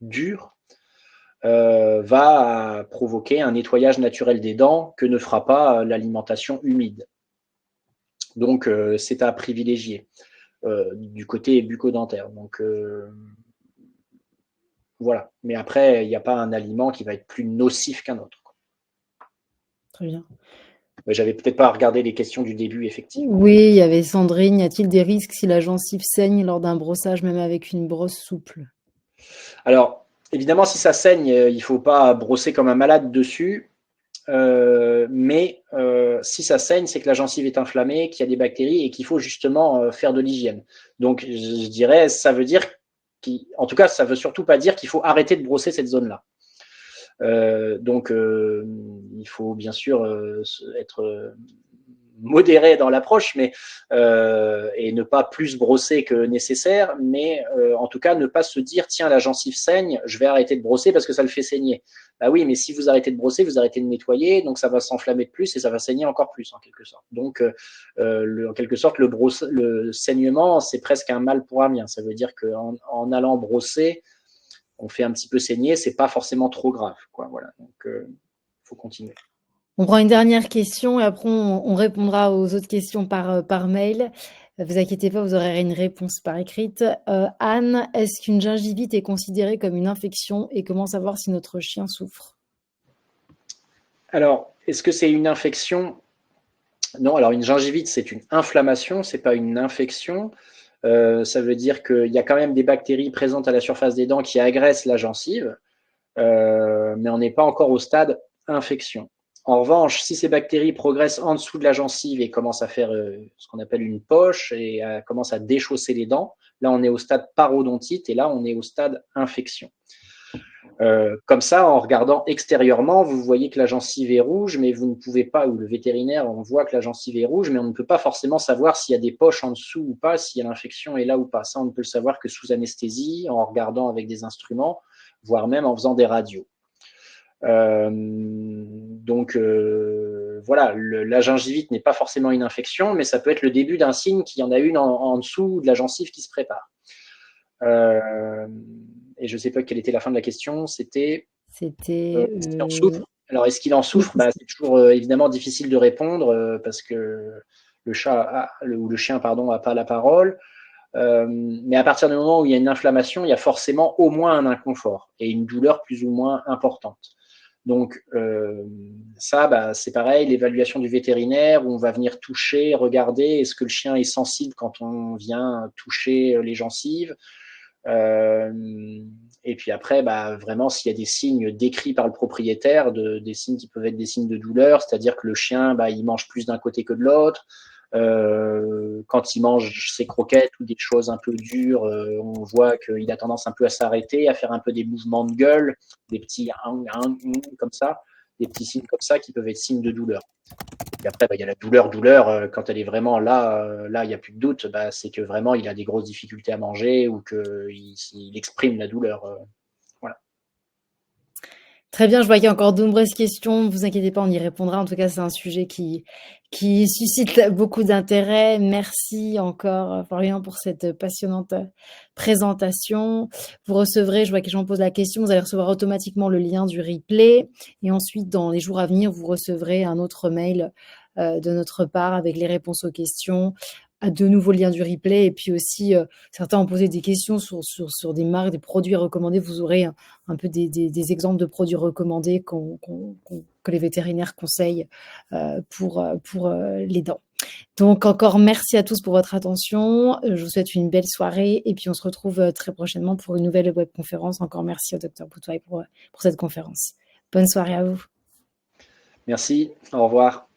dur, va provoquer un nettoyage naturel des dents que ne fera pas l'alimentation humide. Donc, c'est à privilégier du côté bucco-dentaire. Donc, voilà. Mais après, il n'y a pas un aliment qui va être plus nocif qu'un autre. Très bien. J'avais peut-être pas regardé les questions du début, effectivement. Oui, il y avait Sandrine. Y a-t-il des risques si la gencive saigne lors d'un brossage, même avec une brosse souple? Alors, évidemment, si ça saigne, il ne faut pas brosser comme un malade dessus. Mais si ça saigne, c'est que la gencive est inflammée, qu'il y a des bactéries et qu'il faut justement faire de l'hygiène. Donc, je dirais, ça veut dire, en tout cas, ça veut surtout pas dire qu'il faut arrêter de brosser cette zone-là. Donc, il faut bien sûr être modéré dans l'approche, mais et ne pas plus brosser que nécessaire, mais en tout cas ne pas se dire tiens, la gencive saigne, je vais arrêter de brosser parce que ça le fait saigner. Bah oui, mais si vous arrêtez de brosser, vous arrêtez de nettoyer, donc ça va s'enflammer de plus et ça va saigner encore plus en quelque sorte. Donc en quelque sorte le saignement, c'est presque un mal pour un bien. Ça veut dire qu'en allant brosser, on fait un petit peu saigner, c'est pas forcément trop grave, quoi. Voilà, donc faut continuer. On prend une dernière question et après on répondra aux autres questions par mail. Vous inquiétez pas, vous aurez une réponse par écrite. Anne, est-ce qu'une gingivite est considérée comme une infection et comment savoir si notre chien souffre? Alors, est-ce que c'est une infection? Non, alors une gingivite, c'est une inflammation, c'est pas une infection. Ça veut dire qu'il y a quand même des bactéries présentes à la surface des dents qui agressent la gencive, mais on n'est pas encore au stade infection. En revanche, si ces bactéries progressent en dessous de la gencive et commencent à faire ce qu'on appelle une poche et commencent à déchausser les dents, là on est au stade parodontite et là on est au stade infection. Comme ça, en regardant extérieurement, vous voyez que la gencive est rouge, mais vous ne pouvez pas, ou le vétérinaire, on voit que la gencive est rouge, mais on ne peut pas forcément savoir s'il y a des poches en dessous ou pas, si l'infection est là ou pas. Ça, on ne peut le savoir que sous anesthésie, en regardant avec des instruments, voire même en faisant des radios. Donc voilà, la gingivite n'est pas forcément une infection, mais ça peut être le début d'un signe qu'il y en a une en dessous de la gencive qui se prépare. Et je ne sais pas quelle était la fin de la question. C'était est-ce qu'il en souffre? Alors, est-ce qu'il en souffre? C'est toujours évidemment difficile de répondre parce que le chat ou le chien pardon, n'a pas la parole. Mais à partir du moment où il y a une inflammation, il y a forcément au moins un inconfort et une douleur plus ou moins importante. Donc ça, c'est pareil, l'évaluation du vétérinaire où on va venir toucher, regarder, est-ce que le chien est sensible quand on vient toucher les gencives. Et puis après, vraiment, s'il y a des signes décrits par le propriétaire, des signes qui peuvent être des signes de douleur, c'est-à-dire que le chien, il mange plus d'un côté que de l'autre. Quand il mange ses croquettes ou des choses un peu dures, on voit qu'il a tendance un peu à s'arrêter, à faire un peu des mouvements de gueule, des petits comme ça, des petits signes comme ça qui peuvent être signes de douleur. Et après, il y a la douleur, quand elle est vraiment là, il n'y a plus de doute, c'est que vraiment il a des grosses difficultés à manger ou qu'il exprime la douleur. Voilà. Très bien, je vois qu'il y a encore de nombreuses questions. Ne vous inquiétez pas, on y répondra. En tout cas, c'est un sujet qui suscite beaucoup d'intérêt. Merci encore, Florian, pour cette passionnante présentation. Vous recevrez, je vois que les gens posent la question, vous allez recevoir automatiquement le lien du replay. Et ensuite, dans les jours à venir, vous recevrez un autre mail de notre part avec les réponses aux questions, de nouveaux liens du replay. Et puis aussi, certains ont posé des questions sur des marques, des produits recommandés. Vous aurez un peu des exemples de produits recommandés que les vétérinaires conseillent pour les dents. Donc encore merci à tous pour votre attention. Je vous souhaite une belle soirée et puis on se retrouve très prochainement pour une nouvelle webconférence. Encore merci au Dr Boutouaille pour cette conférence. Bonne soirée à vous. Merci, au revoir.